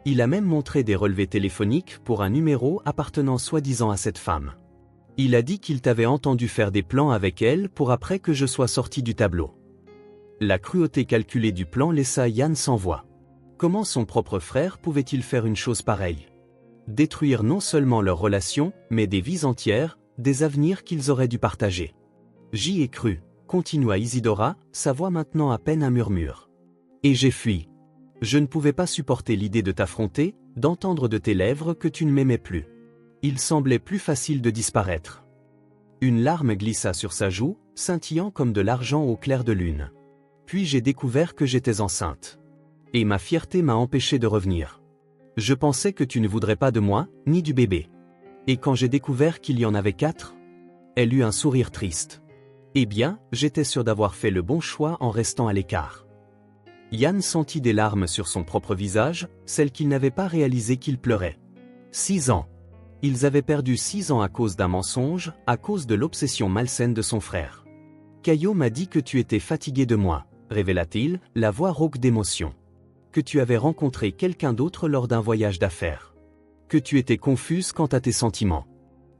Il a même montré des relevés téléphoniques pour un numéro appartenant soi-disant à cette femme. Il a dit qu'il t'avait entendu faire des plans avec elle pour après que je sois sorti du tableau. La cruauté calculée du plan laissa Yann sans voix. Comment son propre frère pouvait-il faire une chose pareille? Détruire non seulement leur relation, mais des vies entières, des avenirs qu'ils auraient dû partager. J'y ai cru, continua Isidora, sa voix maintenant à peine un murmure. Et j'ai fui. Je ne pouvais pas supporter l'idée de t'affronter, d'entendre de tes lèvres que tu ne m'aimais plus. Il semblait plus facile de disparaître. Une larme glissa sur sa joue, scintillant comme de l'argent au clair de lune. Puis j'ai découvert que j'étais enceinte. Et ma fierté m'a empêché de revenir. Je pensais que tu ne voudrais pas de moi, ni du bébé. Et quand j'ai découvert qu'il y en avait 4, elle eut un sourire triste. Eh bien, j'étais sûr d'avoir fait le bon choix en restant à l'écart. Yann sentit des larmes sur son propre visage, celles qu'il n'avait pas réalisé qu'il pleurait. 6 ans. Ils avaient perdu 6 ans à cause d'un mensonge, à cause de l'obsession malsaine de son frère. Caillot m'a dit que tu étais fatigué de moi, révéla-t-il, la voix rauque d'émotion. Que tu avais rencontré quelqu'un d'autre lors d'un voyage d'affaires. Que tu étais confuse quant à tes sentiments.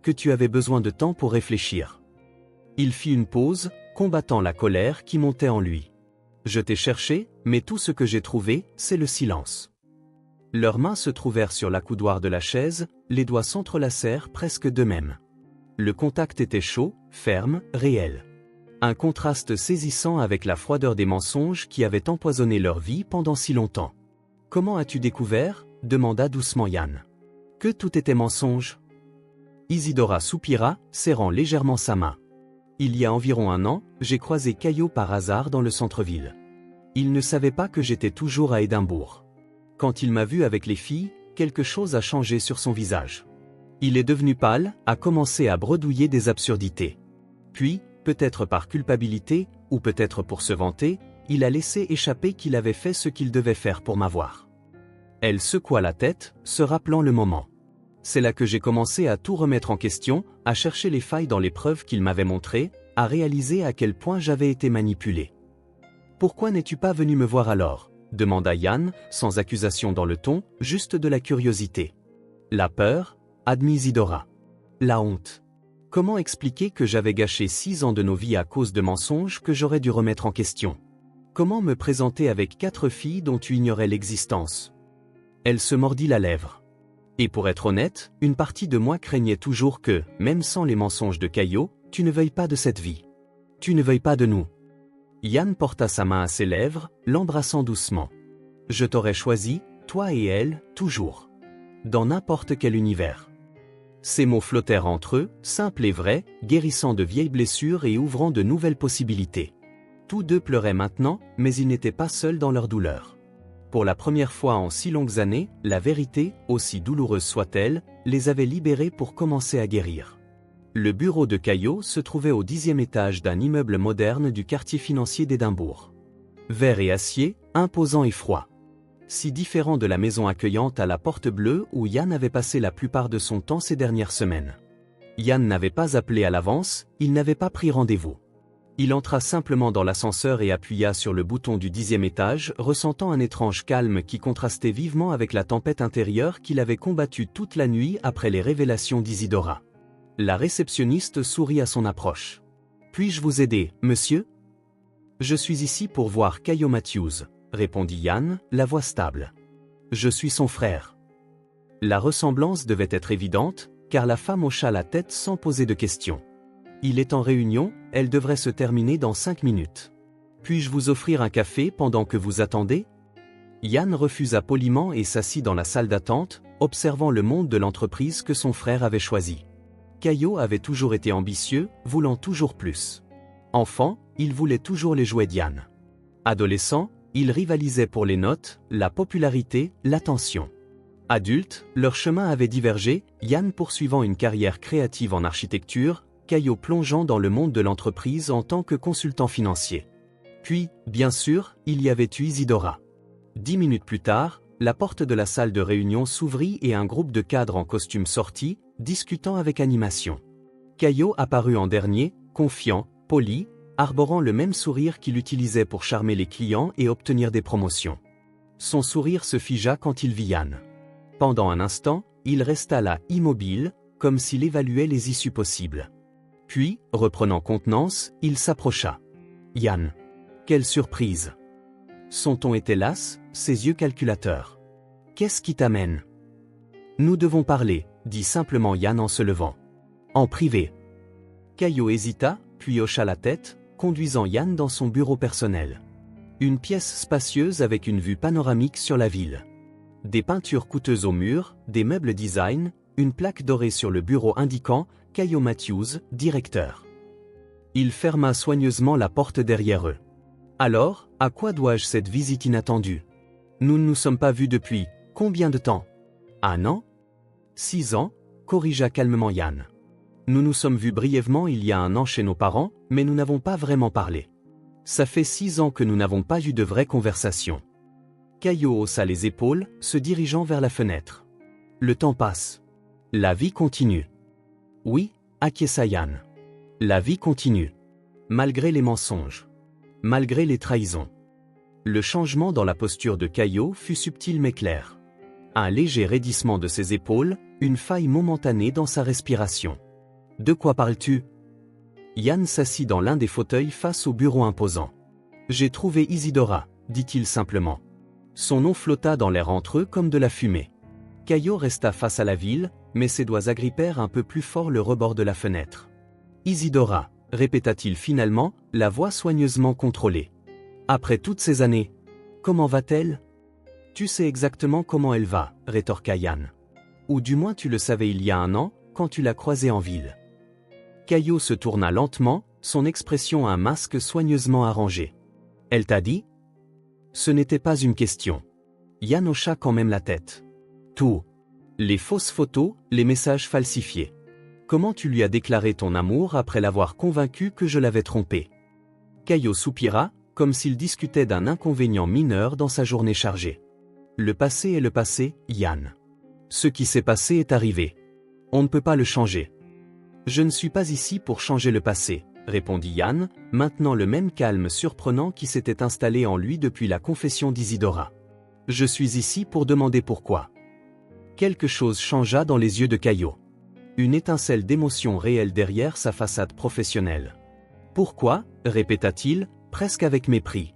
Que tu avais besoin de temps pour réfléchir. Il fit une pause, combattant la colère qui montait en lui. Je t'ai cherché, mais tout ce que j'ai trouvé, c'est le silence. Leurs mains se trouvèrent sur l'accoudoir de la chaise, les doigts s'entrelacèrent presque d'eux-mêmes. Le contact était chaud, ferme, réel. Un contraste saisissant avec la froideur des mensonges qui avaient empoisonné leur vie pendant si longtemps. « Comment as-tu découvert ?» demanda doucement Yann. « Que tout était mensonge ?» Isidora soupira, serrant légèrement sa main. Il y a environ 1 an, j'ai croisé Caillot par hasard dans le centre-ville. Il ne savait pas que j'étais toujours à Édimbourg. Quand il m'a vu avec les filles, quelque chose a changé sur son visage. Il est devenu pâle, a commencé à bredouiller des absurdités. Puis, peut-être par culpabilité, ou peut-être pour se vanter, il a laissé échapper qu'il avait fait ce qu'il devait faire pour m'avoir. Elle secoua la tête, se rappelant le moment. C'est là que j'ai commencé à tout remettre en question, à chercher les failles dans les preuves qu'il m'avait montrées, à réaliser à quel point j'avais été manipulé. « Pourquoi n'es-tu pas venu me voir alors ?» demanda Yann, sans accusation dans le ton, juste de la curiosité. La peur, admit Isidora. La honte. Comment expliquer que j'avais gâché 6 ans de nos vies à cause de mensonges que j'aurais dû remettre en question? Comment me présenter avec 4 filles dont tu ignorais l'existence? Elle se mordit la lèvre. Et pour être honnête, une partie de moi craignait toujours que, même sans les mensonges de Caillot, tu ne veuilles pas de cette vie. Tu ne veuilles pas de nous. Yann porta sa main à ses lèvres, l'embrassant doucement. Je t'aurais choisi, toi et elle, toujours. Dans n'importe quel univers. Ces mots flottèrent entre eux, simples et vrais, guérissant de vieilles blessures et ouvrant de nouvelles possibilités. Tous deux pleuraient maintenant, mais ils n'étaient pas seuls dans leur douleur. Pour la première fois en si longues années, la vérité, aussi douloureuse soit-elle, les avait libérés pour commencer à guérir. Le bureau de Caillot se trouvait au 10e étage d'un immeuble moderne du quartier financier d'Édimbourg. Vert et acier, imposant et froid. Si différent de la maison accueillante à la Porte Bleue où Yann avait passé la plupart de son temps ces dernières semaines. Yann n'avait pas appelé à l'avance, il n'avait pas pris rendez-vous. Il entra simplement dans l'ascenseur et appuya sur le bouton du 10e étage, ressentant un étrange calme qui contrastait vivement avec la tempête intérieure qu'il avait combattue toute la nuit après les révélations d'Isidora. La réceptionniste sourit à son approche. « Puis-je vous aider, monsieur ?»« Je suis ici pour voir Caillot Matthews. » répondit Yann, la voix stable. Je suis son frère. La ressemblance devait être évidente, car la femme hocha la tête sans poser de questions. Il est en réunion, elle devrait se terminer dans 5 minutes. Puis-je vous offrir un café pendant que vous attendez? Yann refusa poliment et s'assit dans la salle d'attente, observant le monde de l'entreprise que son frère avait choisi. Caillot avait toujours été ambitieux, voulant toujours plus. Enfant, il voulait toujours les jouets d'Yann. Adolescent, il rivalisait pour les notes, la popularité, l'attention. Adulte, leur chemin avait divergé, Yann poursuivant une carrière créative en architecture, Caillot plongeant dans le monde de l'entreprise en tant que consultant financier. Puis, bien sûr, il y avait eu Isidora. 10 minutes plus tard, la porte de la salle de réunion s'ouvrit et un groupe de cadres en costume sortit, discutant avec animation. Caillot apparut en dernier, confiant, poli, arborant le même sourire qu'il utilisait pour charmer les clients et obtenir des promotions. Son sourire se figea quand il vit Yann. Pendant un instant, il resta là, immobile, comme s'il évaluait les issues possibles. Puis, reprenant contenance, il s'approcha. « Yann. Quelle surprise !» Son ton était las, ses yeux calculateurs. « Qu'est-ce qui t'amène ?»« Nous devons parler, » dit simplement Yann en se levant. « En privé. » Caillot hésita, puis hocha la tête, conduisant Yann dans son bureau personnel. Une pièce spacieuse avec une vue panoramique sur la ville. Des peintures coûteuses au mur, des meubles design, une plaque dorée sur le bureau indiquant « Caillot Matthews, directeur ». Il ferma soigneusement la porte derrière eux. « Alors, à quoi dois-je cette visite inattendue? Nous ne nous sommes pas vus depuis, combien de temps? 1 an? 6 ans, corrigea calmement Yann. Nous nous sommes vus brièvement il y a 1 an chez nos parents, mais nous n'avons pas vraiment parlé. Ça fait 6 ans que nous n'avons pas eu de vraie conversation. » Caillot haussa les épaules, se dirigeant vers la fenêtre. Le temps passe. La vie continue. Oui, acquiesça Yann. La vie continue. Malgré les mensonges. Malgré les trahisons. Le changement dans la posture de Caillot fut subtil mais clair. Un léger raidissement de ses épaules, une faille momentanée dans sa respiration. De quoi parles-tu? Yann s'assit dans l'un des fauteuils face au bureau imposant. J'ai trouvé Isidora, dit-il simplement. Son nom flotta dans l'air entre eux comme de la fumée. Caillot resta face à la ville, mais ses doigts agrippèrent un peu plus fort le rebord de la fenêtre. Isidora, répéta-t-il finalement, la voix soigneusement contrôlée. Après toutes ces années, comment va-t-elle? Tu sais exactement comment elle va, rétorqua Yann. Ou du moins tu le savais il y a 1 an, quand tu l'as croisée en ville. Caillot se tourna lentement, son expression un masque soigneusement arrangé. Elle t'a dit? Ce n'était pas une question. Yann hocha quand même la tête. Tout. Les fausses photos, les messages falsifiés. Comment tu lui as déclaré ton amour après l'avoir convaincu que je l'avais trompé? Caillot soupira, comme s'il discutait d'un inconvénient mineur dans sa journée chargée. Le passé est le passé, Yann. Ce qui s'est passé est arrivé. On ne peut pas le changer. Je ne suis pas ici pour changer le passé, répondit Yann, maintenant le même calme surprenant qui s'était installé en lui depuis la confession d'Isidora. Je suis ici pour demander pourquoi. Quelque chose changea dans les yeux de Caillot. Une étincelle d'émotion réelle derrière sa façade professionnelle. Pourquoi, répéta-t-il, presque avec mépris.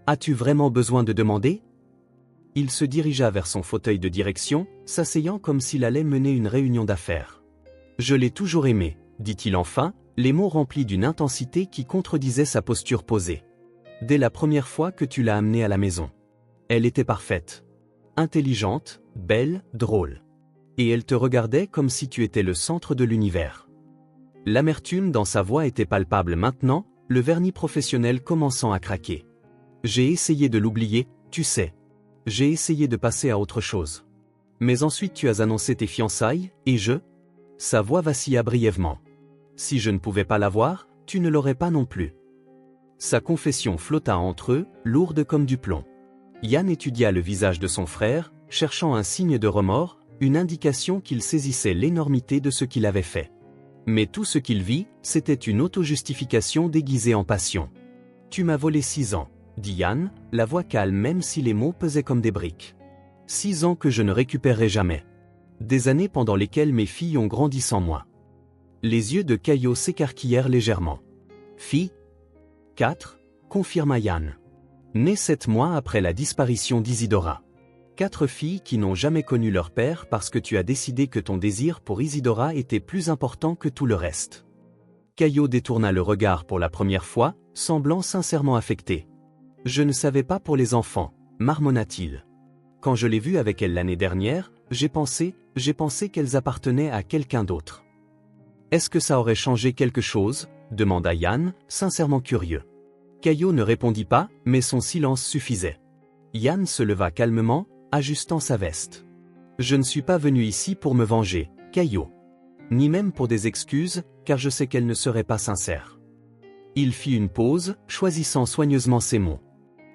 As-tu vraiment besoin de demander? Il se dirigea vers son fauteuil de direction, s'asseyant comme s'il allait mener une réunion d'affaires. Je l'ai toujours aimé, dit-il enfin, les mots remplis d'une intensité qui contredisait sa posture posée. Dès la première fois que tu l'as amenée à la maison. Elle était parfaite. Intelligente, belle, drôle. Et elle te regardait comme si tu étais le centre de l'univers. L'amertume dans sa voix était palpable maintenant, le vernis professionnel commençant à craquer. J'ai essayé de l'oublier, tu sais. J'ai essayé de passer à autre chose. Mais ensuite tu as annoncé tes fiançailles, et je... Sa voix vacilla brièvement. Si je ne pouvais pas l'avoir, tu ne l'aurais pas non plus. Sa confession flotta entre eux, lourde comme du plomb. Yann étudia le visage de son frère, cherchant un signe de remords, une indication qu'il saisissait l'énormité de ce qu'il avait fait. Mais tout ce qu'il vit, c'était une auto-justification déguisée en passion. « Tu m'as volé 6 ans, » dit Yann, la voix calme même si les mots pesaient comme des briques. 6 ans que je ne récupérerai jamais. Des années pendant lesquelles mes filles ont grandi sans moi. Les yeux de Caillot s'écarquillèrent légèrement. « Filles » 4, confirma Yann. « Née 7 mois après la disparition d'Isidora. 4 filles qui n'ont jamais connu leur père parce que tu as décidé que ton désir pour Isidora était plus important que tout le reste. Caillot détourna le regard pour la première fois, semblant sincèrement affecté. Je ne savais pas pour les enfants, marmonna-t-il. Quand je l'ai vue avec elle l'année dernière, j'ai pensé qu'elles appartenaient à quelqu'un d'autre. Est-ce que ça aurait changé quelque chose? Demanda Yann, sincèrement curieux. Caillot ne répondit pas, mais son silence suffisait. Yann se leva calmement, ajustant sa veste. Je ne suis pas venu ici pour me venger, Caillot. Ni même pour des excuses, car je sais qu'elles ne seraient pas sincères. Il fit une pause, choisissant soigneusement ses mots.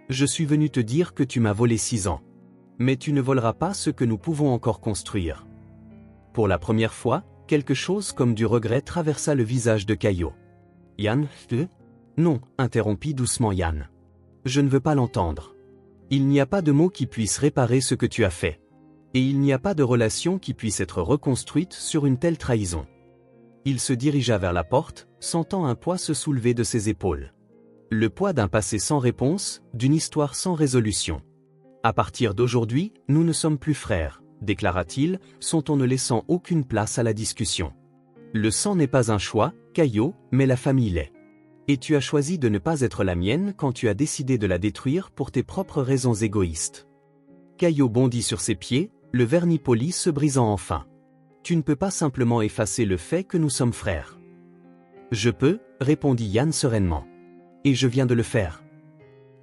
Je suis venu te dire que tu m'as volé 6 ans. Mais tu ne voleras pas ce que nous pouvons encore construire. Pour la première fois, quelque chose comme du regret traversa le visage de Caillot. Yann, Non, interrompit doucement Yann. Je ne veux pas l'entendre. Il n'y a pas de mots qui puissent réparer ce que tu as fait. Et il n'y a pas de relation qui puisse être reconstruite sur une telle trahison. Il se dirigea vers la porte, sentant un poids se soulever de ses épaules. Le poids d'un passé sans réponse, d'une histoire sans résolution. À partir d'aujourd'hui, nous ne sommes plus frères, déclara-t-il, son ton ne laissant aucune place à la discussion. Le sang n'est pas un choix, Caillot, mais la famille l'est. Et tu as choisi de ne pas être la mienne quand tu as décidé de la détruire pour tes propres raisons égoïstes. Caillot bondit sur ses pieds, le vernis poli se brisant enfin. Tu ne peux pas simplement effacer le fait que nous sommes frères. Je peux, répondit Yann sereinement. Et je viens de le faire.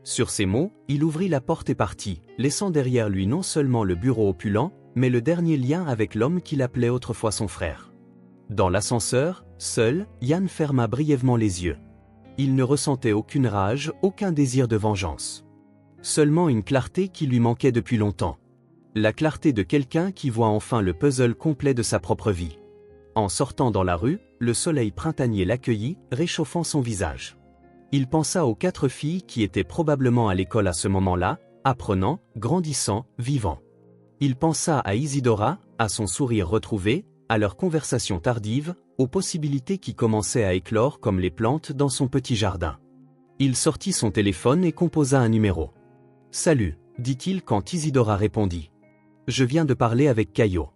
Sur ces mots, il ouvrit la porte et partit, laissant derrière lui non seulement le bureau opulent, mais le dernier lien avec l'homme qu'il appelait autrefois son frère. Dans l'ascenseur, seul, Yann ferma brièvement les yeux. Il ne ressentait aucune rage, aucun désir de vengeance. Seulement une clarté qui lui manquait depuis longtemps. La clarté de quelqu'un qui voit enfin le puzzle complet de sa propre vie. En sortant dans la rue, le soleil printanier l'accueillit, réchauffant son visage. Il pensa aux 4 filles qui étaient probablement à l'école à ce moment-là, apprenant, grandissant, vivant. Il pensa à Isidora, à son sourire retrouvé, à leur conversation tardive, aux possibilités qui commençaient à éclore comme les plantes dans son petit jardin. Il sortit son téléphone et composa un numéro. « Salut », dit-il quand Isidora répondit. « Je viens de parler avec Caillot. »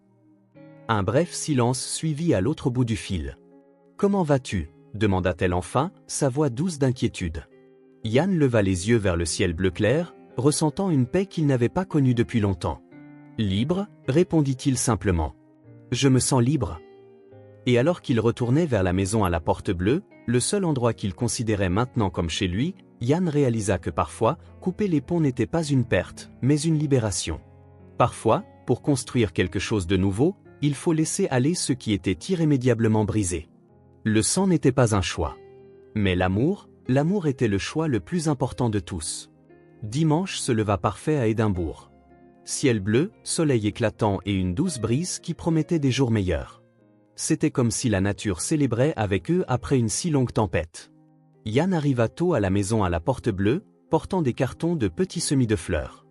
Un bref silence suivit à l'autre bout du fil. « Comment vas-tu » demanda-t-elle enfin, sa voix douce d'inquiétude. Yann leva les yeux vers le ciel bleu clair, ressentant une paix qu'il n'avait pas connue depuis longtemps. « Libre » répondit-il simplement. « Je me sens libre. » Et alors qu'il retournait vers la maison à la porte bleue, le seul endroit qu'il considérait maintenant comme chez lui, Yann réalisa que parfois, couper les ponts n'était pas une perte, mais une libération. Parfois, pour construire quelque chose de nouveau, il faut laisser aller ce qui était irrémédiablement brisé. Le sang n'était pas un choix. Mais l'amour était le choix le plus important de tous. Dimanche se leva parfait à Édimbourg. Ciel bleu, soleil éclatant et une douce brise qui promettait des jours meilleurs. C'était comme si la nature célébrait avec eux après une si longue tempête. Yann arriva tôt à la maison à la porte bleue, portant des cartons de petits semis de fleurs.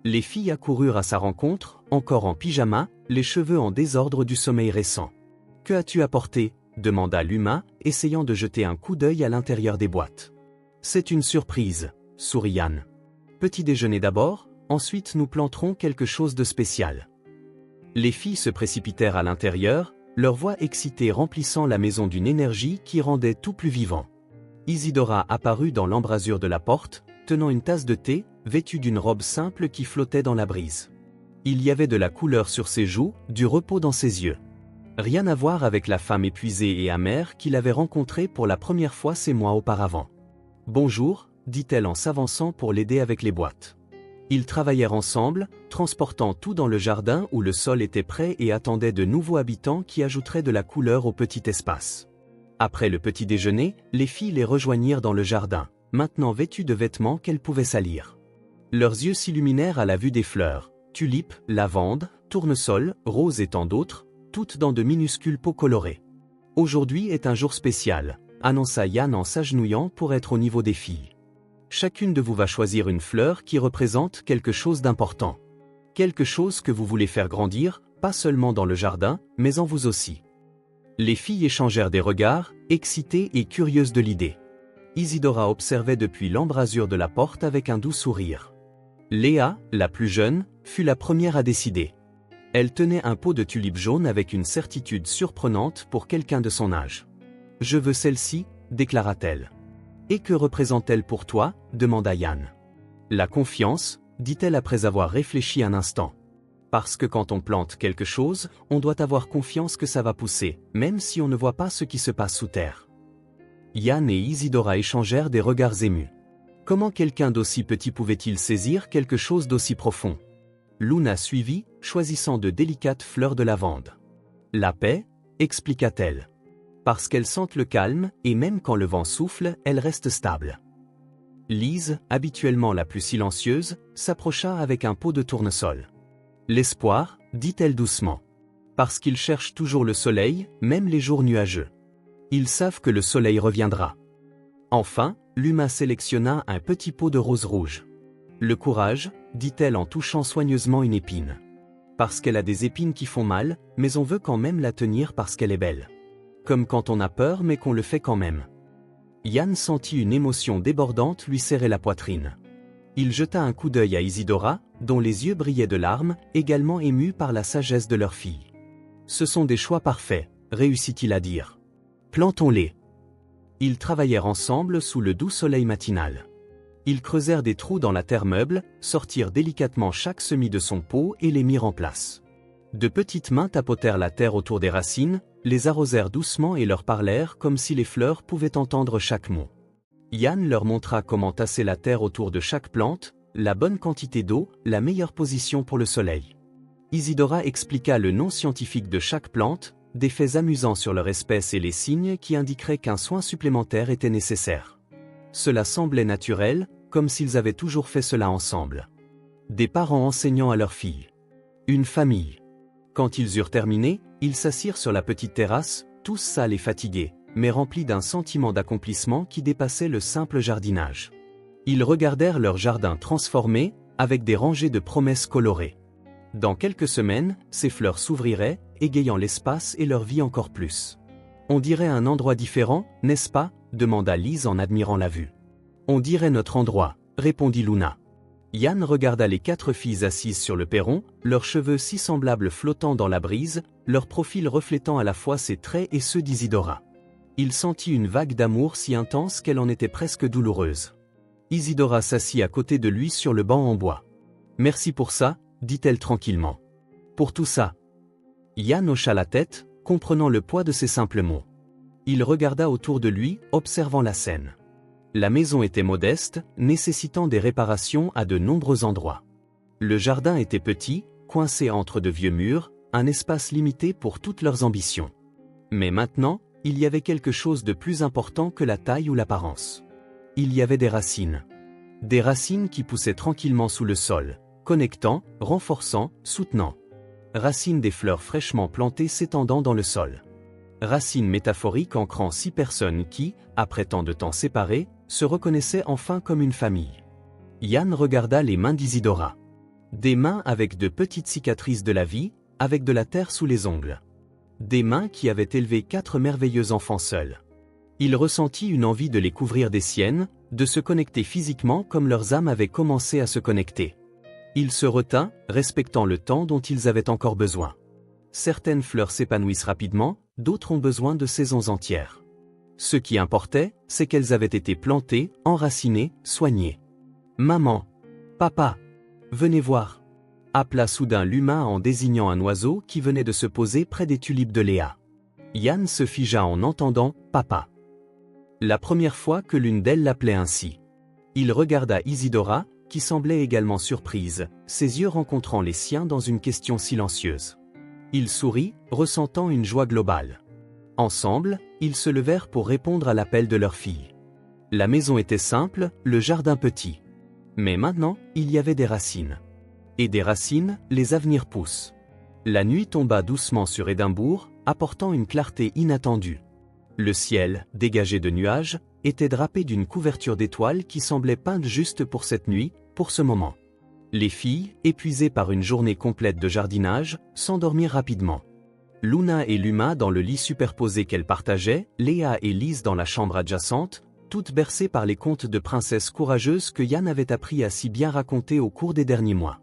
Les filles accoururent à sa rencontre, encore en pyjama, les cheveux en désordre du sommeil récent. « Que as-tu apporté » demanda l'humain, essayant de jeter un coup d'œil à l'intérieur des boîtes. « C'est une surprise » sourit Yann. « Petit déjeuner d'abord, ensuite nous planterons quelque chose de spécial. » Les filles se précipitèrent à l'intérieur, leur voix excitée remplissant la maison d'une énergie qui rendait tout plus vivant. Isidora apparut dans l'embrasure de la porte, tenant une tasse de thé, vêtue d'une robe simple qui flottait dans la brise. Il y avait de la couleur sur ses joues, du repos dans ses yeux. Rien à voir avec la femme épuisée et amère qu'il avait rencontrée pour la première fois 6 mois auparavant. « Bonjour », dit-elle en s'avançant pour l'aider avec les boîtes. Ils travaillèrent ensemble, transportant tout dans le jardin où le sol était prêt et attendait de nouveaux habitants qui ajouteraient de la couleur au petit espace. Après le petit déjeuner, les filles les rejoignirent dans le jardin, maintenant vêtues de vêtements qu'elles pouvaient salir. Leurs yeux s'illuminèrent à la vue des fleurs, tulipes, lavandes, tournesols, roses et tant d'autres, toutes dans de minuscules pots colorés. « Aujourd'hui est un jour spécial », annonça Yann en s'agenouillant pour être au niveau des filles. « Chacune de vous va choisir une fleur qui représente quelque chose d'important. Quelque chose que vous voulez faire grandir, pas seulement dans le jardin, mais en vous aussi. » Les filles échangèrent des regards, excitées et curieuses de l'idée. Isidora observait depuis l'embrasure de la porte avec un doux sourire. Léa, la plus jeune, fut la première à décider. Elle tenait un pot de tulipes jaunes avec une certitude surprenante pour quelqu'un de son âge. « Je veux celle-ci », déclara-t-elle. « Et que représente-t-elle pour toi ?» demanda Yann. « La confiance », dit-elle après avoir réfléchi un instant. « Parce que quand on plante quelque chose, on doit avoir confiance que ça va pousser, même si on ne voit pas ce qui se passe sous terre. » Yann et Isidora échangèrent des regards émus. Comment quelqu'un d'aussi petit pouvait-il saisir quelque chose d'aussi profond? Luna suivit, choisissant de délicates fleurs de lavande. « La paix », expliqua-t-elle. « Parce qu'elles sentent le calme, et même quand le vent souffle, elles restent stables. » Lise, habituellement la plus silencieuse, s'approcha avec un pot de tournesol. « L'espoir », dit-elle doucement. « Parce qu'ils cherchent toujours le soleil, même les jours nuageux. Ils savent que le soleil reviendra. » Enfin, Luma sélectionna un petit pot de rose rouge. « Le courage », dit-elle en touchant soigneusement une épine. « Parce qu'elle a des épines qui font mal, mais on veut quand même la tenir parce qu'elle est belle. Comme quand on a peur mais qu'on le fait quand même. » Yann sentit une émotion débordante lui serrer la poitrine. Il jeta un coup d'œil à Isidora, dont les yeux brillaient de larmes, également émus par la sagesse de leur fille. « Ce sont des choix parfaits », réussit-il à dire. « Plantons-les. » Ils travaillèrent ensemble sous le doux soleil matinal. Ils creusèrent des trous dans la terre meuble, sortirent délicatement chaque semis de son pot et les mirent en place. De petites mains tapotèrent la terre autour des racines, les arrosèrent doucement et leur parlèrent comme si les fleurs pouvaient entendre chaque mot. Yann leur montra comment tasser la terre autour de chaque plante, la bonne quantité d'eau, la meilleure position pour le soleil. Isidora expliqua le nom scientifique de chaque plante, des faits amusants sur leur espèce et les signes qui indiqueraient qu'un soin supplémentaire était nécessaire. Cela semblait naturel, comme s'ils avaient toujours fait cela ensemble. Des parents enseignant à leurs filles. Une famille. Quand ils eurent terminé, ils s'assirent sur la petite terrasse, tous sales et fatigués, mais remplis d'un sentiment d'accomplissement qui dépassait le simple jardinage. Ils regardèrent leur jardin transformé, avec des rangées de promesses colorées. Dans quelques semaines, ces fleurs s'ouvriraient, égayant l'espace et leur vie encore plus. « On dirait un endroit différent, n'est-ce pas ?» demanda Lise en admirant la vue. « On dirait notre endroit », répondit Luna. Yann regarda les 4 filles assises sur le perron, leurs cheveux si semblables flottant dans la brise, leur profil reflétant à la fois ses traits et ceux d'Isidora. Il sentit une vague d'amour si intense qu'elle en était presque douloureuse. Isidora s'assit à côté de lui sur le banc en bois. « Merci pour ça », dit-elle tranquillement. « Pour tout ça ?» Yann hocha la tête, comprenant le poids de ces simples mots. Il regarda autour de lui, observant la scène. La maison était modeste, nécessitant des réparations à de nombreux endroits. Le jardin était petit, coincé entre de vieux murs, un espace limité pour toutes leurs ambitions. Mais maintenant, il y avait quelque chose de plus important que la taille ou l'apparence. Il y avait des racines. Des racines qui poussaient tranquillement sous le sol, connectant, renforçant, soutenant. Racines des fleurs fraîchement plantées s'étendant dans le sol. Racines métaphoriques ancrant 6 personnes qui, après tant de temps séparées, se reconnaissaient enfin comme une famille. Yann regarda les mains d'Isidora. Des mains avec de petites cicatrices de la vie, avec de la terre sous les ongles. Des mains qui avaient élevé 4 merveilleux enfants seuls. Il ressentit une envie de les couvrir des siennes, de se connecter physiquement comme leurs âmes avaient commencé à se connecter. Il se retint, respectant le temps dont ils avaient encore besoin. Certaines fleurs s'épanouissent rapidement, d'autres ont besoin de saisons entières. Ce qui importait, c'est qu'elles avaient été plantées, enracinées, soignées. « Maman, papa, venez voir !» appela soudain Luma en désignant un oiseau qui venait de se poser près des tulipes de Léa. Yann se figea en entendant « papa ». La première fois que l'une d'elles l'appelait ainsi. Il regarda Isidora, qui semblait également surprise, ses yeux rencontrant les siens dans une question silencieuse. Il sourit, ressentant une joie globale. Ensemble, ils se levèrent pour répondre à l'appel de leur fille. La maison était simple, le jardin petit. Mais maintenant, il y avait des racines. Et des racines, les avenirs poussent. La nuit tomba doucement sur Édimbourg, apportant une clarté inattendue. Le ciel, dégagé de nuages, était drapé d'une couverture d'étoiles qui semblait peinte juste pour cette nuit, pour ce moment. Les filles, épuisées par une journée complète de jardinage, s'endormirent rapidement. Luna et Luma dans le lit superposé qu'elles partageaient, Léa et Lise dans la chambre adjacente, toutes bercées par les contes de princesses courageuses que Yann avait appris à si bien raconter au cours des derniers mois.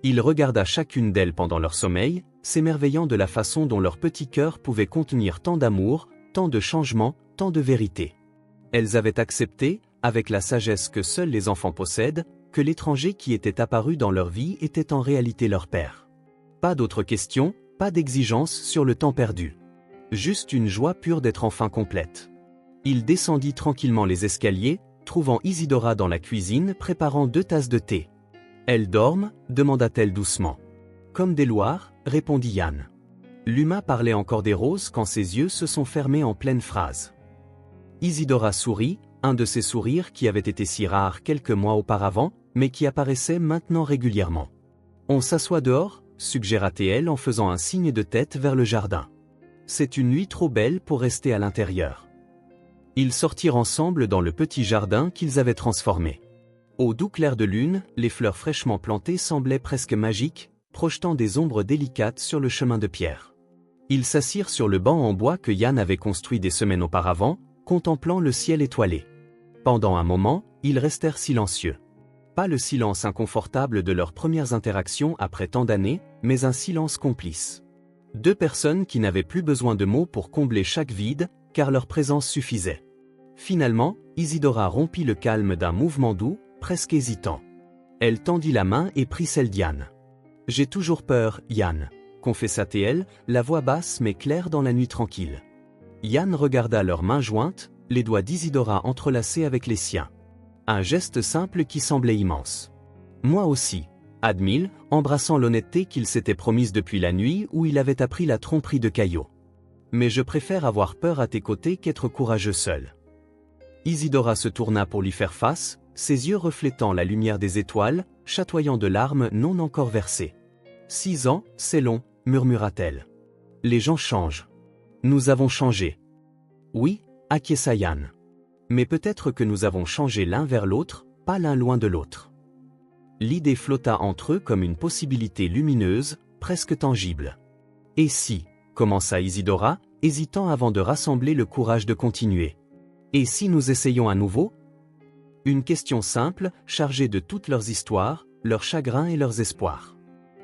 Il regarda chacune d'elles pendant leur sommeil, s'émerveillant de la façon dont leur petit cœur pouvait contenir tant d'amour, tant de changements, tant de vérité. Elles avaient accepté, avec la sagesse que seuls les enfants possèdent, que l'étranger qui était apparu dans leur vie était en réalité leur père. Pas d'autres questions, pas d'exigence sur le temps perdu. Juste une joie pure d'être enfin complète. Il descendit tranquillement les escaliers, trouvant Isidora dans la cuisine préparant 2 tasses de thé. « Elles dorment » demanda-t-elle doucement. « Comme des loirs » répondit Yann. Luma parlait encore des roses quand ses yeux se sont fermés en pleine phrase. Isidora sourit, un de ces sourires qui avaient été si rares quelques mois auparavant, mais qui apparaissaient maintenant régulièrement. « On s'assoit dehors » suggéra-t-elle en faisant un signe de tête vers le jardin. « C'est une nuit trop belle pour rester à l'intérieur. » Ils sortirent ensemble dans le petit jardin qu'ils avaient transformé. Au doux clair de lune, les fleurs fraîchement plantées semblaient presque magiques, projetant des ombres délicates sur le chemin de pierre. Ils s'assirent sur le banc en bois que Yann avait construit des semaines auparavant, contemplant le ciel étoilé. Pendant un moment, ils restèrent silencieux. Pas le silence inconfortable de leurs premières interactions après tant d'années, mais un silence complice. 2 personnes qui n'avaient plus besoin de mots pour combler chaque vide, car leur présence suffisait. Finalement, Isidora rompit le calme d'un mouvement doux, presque hésitant. Elle tendit la main et prit celle d'Yann. « J'ai toujours peur, Yann », confessa-t-elle, la voix basse mais claire dans la nuit tranquille. Yann regarda leurs mains jointes, les doigts d'Isidora entrelacés avec les siens. Un geste simple qui semblait immense. « Moi aussi », admit-il, embrassant l'honnêteté qu'il s'était promise depuis la nuit où il avait appris la tromperie de Caillot. « Mais je préfère avoir peur à tes côtés qu'être courageux seul. » Isidora se tourna pour lui faire face, ses yeux reflétant la lumière des étoiles, chatoyant de larmes non encore versées. « 6 ans, c'est long, » murmura-t-elle. « Les gens changent. Nous avons changé. » « Oui, » acquiesça Yann. « Mais peut-être que nous avons changé l'un vers l'autre, pas l'un loin de l'autre. » L'idée flotta entre eux comme une possibilité lumineuse, presque tangible. « Et si » commença Isidora, hésitant avant de rassembler le courage de continuer. « Et si nous essayions à nouveau ?» Une question simple, chargée de toutes leurs histoires, leurs chagrins et leurs espoirs.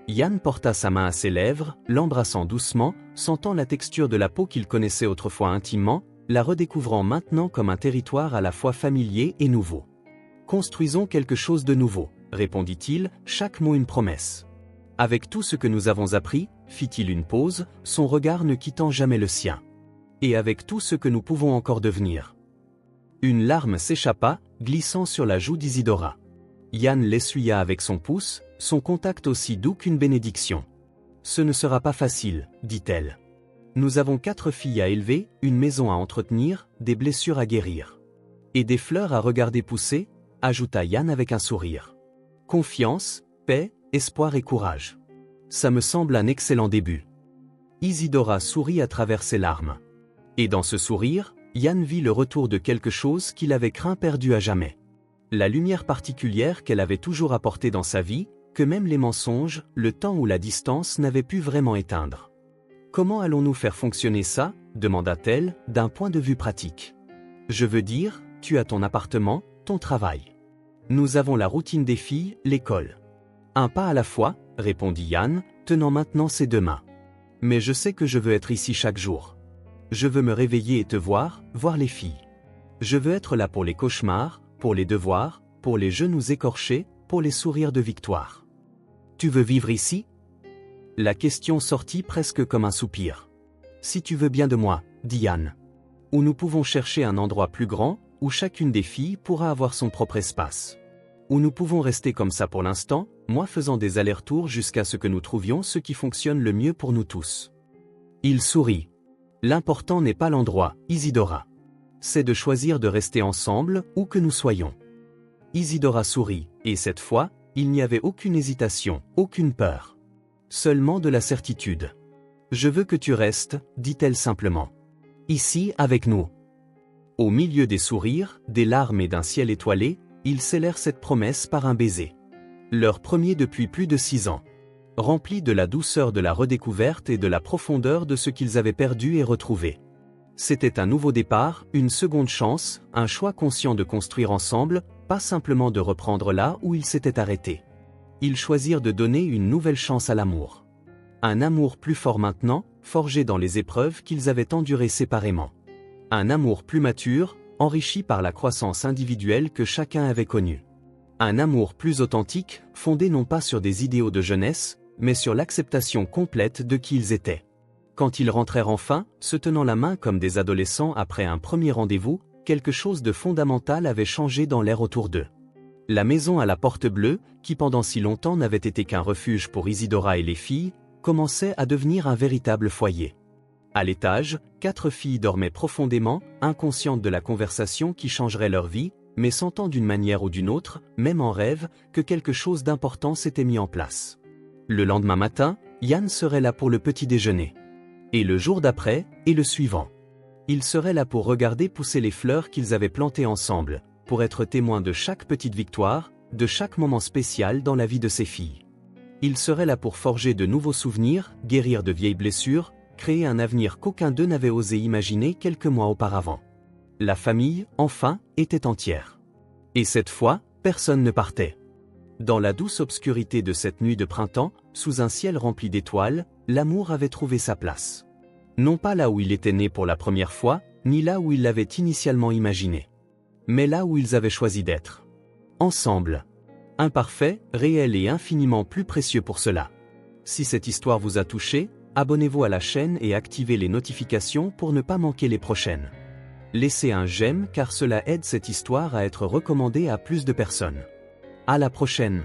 Yann porta sa main à ses lèvres, l'embrassant doucement, sentant la texture de la peau qu'il connaissait autrefois intimement, la redécouvrant maintenant comme un territoire à la fois familier et nouveau. « Construisons quelque chose de nouveau », répondit-il, chaque mot une promesse. « Avec tout ce que nous avons appris, » fit-il une pause, son regard ne quittant jamais le sien. « Et avec tout ce que nous pouvons encore devenir. » Une larme s'échappa, glissant sur la joue d'Isidora. Yann l'essuya avec son pouce, son contact aussi doux qu'une bénédiction. « Ce ne sera pas facile, » dit-elle. « Nous avons 4 filles à élever, une maison à entretenir, des blessures à guérir. Et des fleurs à regarder pousser, » ajouta Yann avec un sourire. « Confiance, paix, espoir et courage. Ça me semble un excellent début. » Isidora sourit à travers ses larmes. Et dans ce sourire, Yann vit le retour de quelque chose qu'il avait craint perdu à jamais. La lumière particulière qu'elle avait toujours apportée dans sa vie, que même les mensonges, le temps ou la distance n'avaient pu vraiment éteindre. « Comment allons-nous faire fonctionner ça ?» demanda-t-elle, d'un point de vue pratique. « Je veux dire, tu as ton appartement, ton travail. Nous avons la routine des filles, l'école. »« Un pas à la fois, » répondit Yann, tenant maintenant ses 2 mains. « Mais je sais que je veux être ici chaque jour. Je veux me réveiller et te voir, voir les filles. Je veux être là pour les cauchemars, pour les devoirs, pour les genoux écorchés, pour les sourires de victoire. Tu veux vivre ici ?» La question sortit presque comme un soupir. « Si tu veux bien de moi, » dit Yann. « Ou nous pouvons chercher un endroit plus grand, où chacune des filles pourra avoir son propre espace. Ou nous pouvons rester comme ça pour l'instant, moi faisant des allers-retours jusqu'à ce que nous trouvions ce qui fonctionne le mieux pour nous tous. » Il sourit. « L'important n'est pas l'endroit, Isidora. C'est de choisir de rester ensemble, où que nous soyons. » Isidora sourit, et cette fois, il n'y avait aucune hésitation, aucune peur. Seulement de la certitude. « Je veux que tu restes, » dit-elle simplement. « Ici, avec nous. » Au milieu des sourires, des larmes et d'un ciel étoilé, ils scellèrent cette promesse par un baiser. Leur premier depuis plus de 6 ans. Rempli de la douceur de la redécouverte et de la profondeur de ce qu'ils avaient perdu et retrouvé. C'était un nouveau départ, une seconde chance, un choix conscient de construire ensemble, pas simplement de reprendre là où ils s'étaient arrêtés. Ils choisirent de donner une nouvelle chance à l'amour. Un amour plus fort maintenant, forgé dans les épreuves qu'ils avaient endurées séparément. Un amour plus mature, enrichi par la croissance individuelle que chacun avait connue. Un amour plus authentique, fondé non pas sur des idéaux de jeunesse, mais sur l'acceptation complète de qui ils étaient. Quand ils rentrèrent enfin, se tenant la main comme des adolescents après un premier rendez-vous, quelque chose de fondamental avait changé dans l'air autour d'eux. La maison à la porte bleue, qui pendant si longtemps n'avait été qu'un refuge pour Isidora et les filles, commençait à devenir un véritable foyer. À l'étage, 4 filles dormaient profondément, inconscientes de la conversation qui changerait leur vie, mais sentant d'une manière ou d'une autre, même en rêve, que quelque chose d'important s'était mis en place. Le lendemain matin, Yann serait là pour le petit déjeuner. Et le jour d'après, et le suivant. Il serait là pour regarder pousser les fleurs qu'ils avaient plantées ensemble, pour être témoin de chaque petite victoire, de chaque moment spécial dans la vie de ses filles. Il serait là pour forger de nouveaux souvenirs, guérir de vieilles blessures, créer un avenir qu'aucun d'eux n'avait osé imaginer quelques mois auparavant. La famille, enfin, était entière. Et cette fois, personne ne partait. Dans la douce obscurité de cette nuit de printemps, sous un ciel rempli d'étoiles, l'amour avait trouvé sa place. Non pas là où il était né pour la première fois, ni là où il l'avait initialement imaginé. Mais là où ils avaient choisi d'être. Ensemble. Imparfait, réel et infiniment plus précieux pour cela. Si cette histoire vous a touché, abonnez-vous à la chaîne et activez les notifications pour ne pas manquer les prochaines. Laissez un j'aime car cela aide cette histoire à être recommandée à plus de personnes. À la prochaine.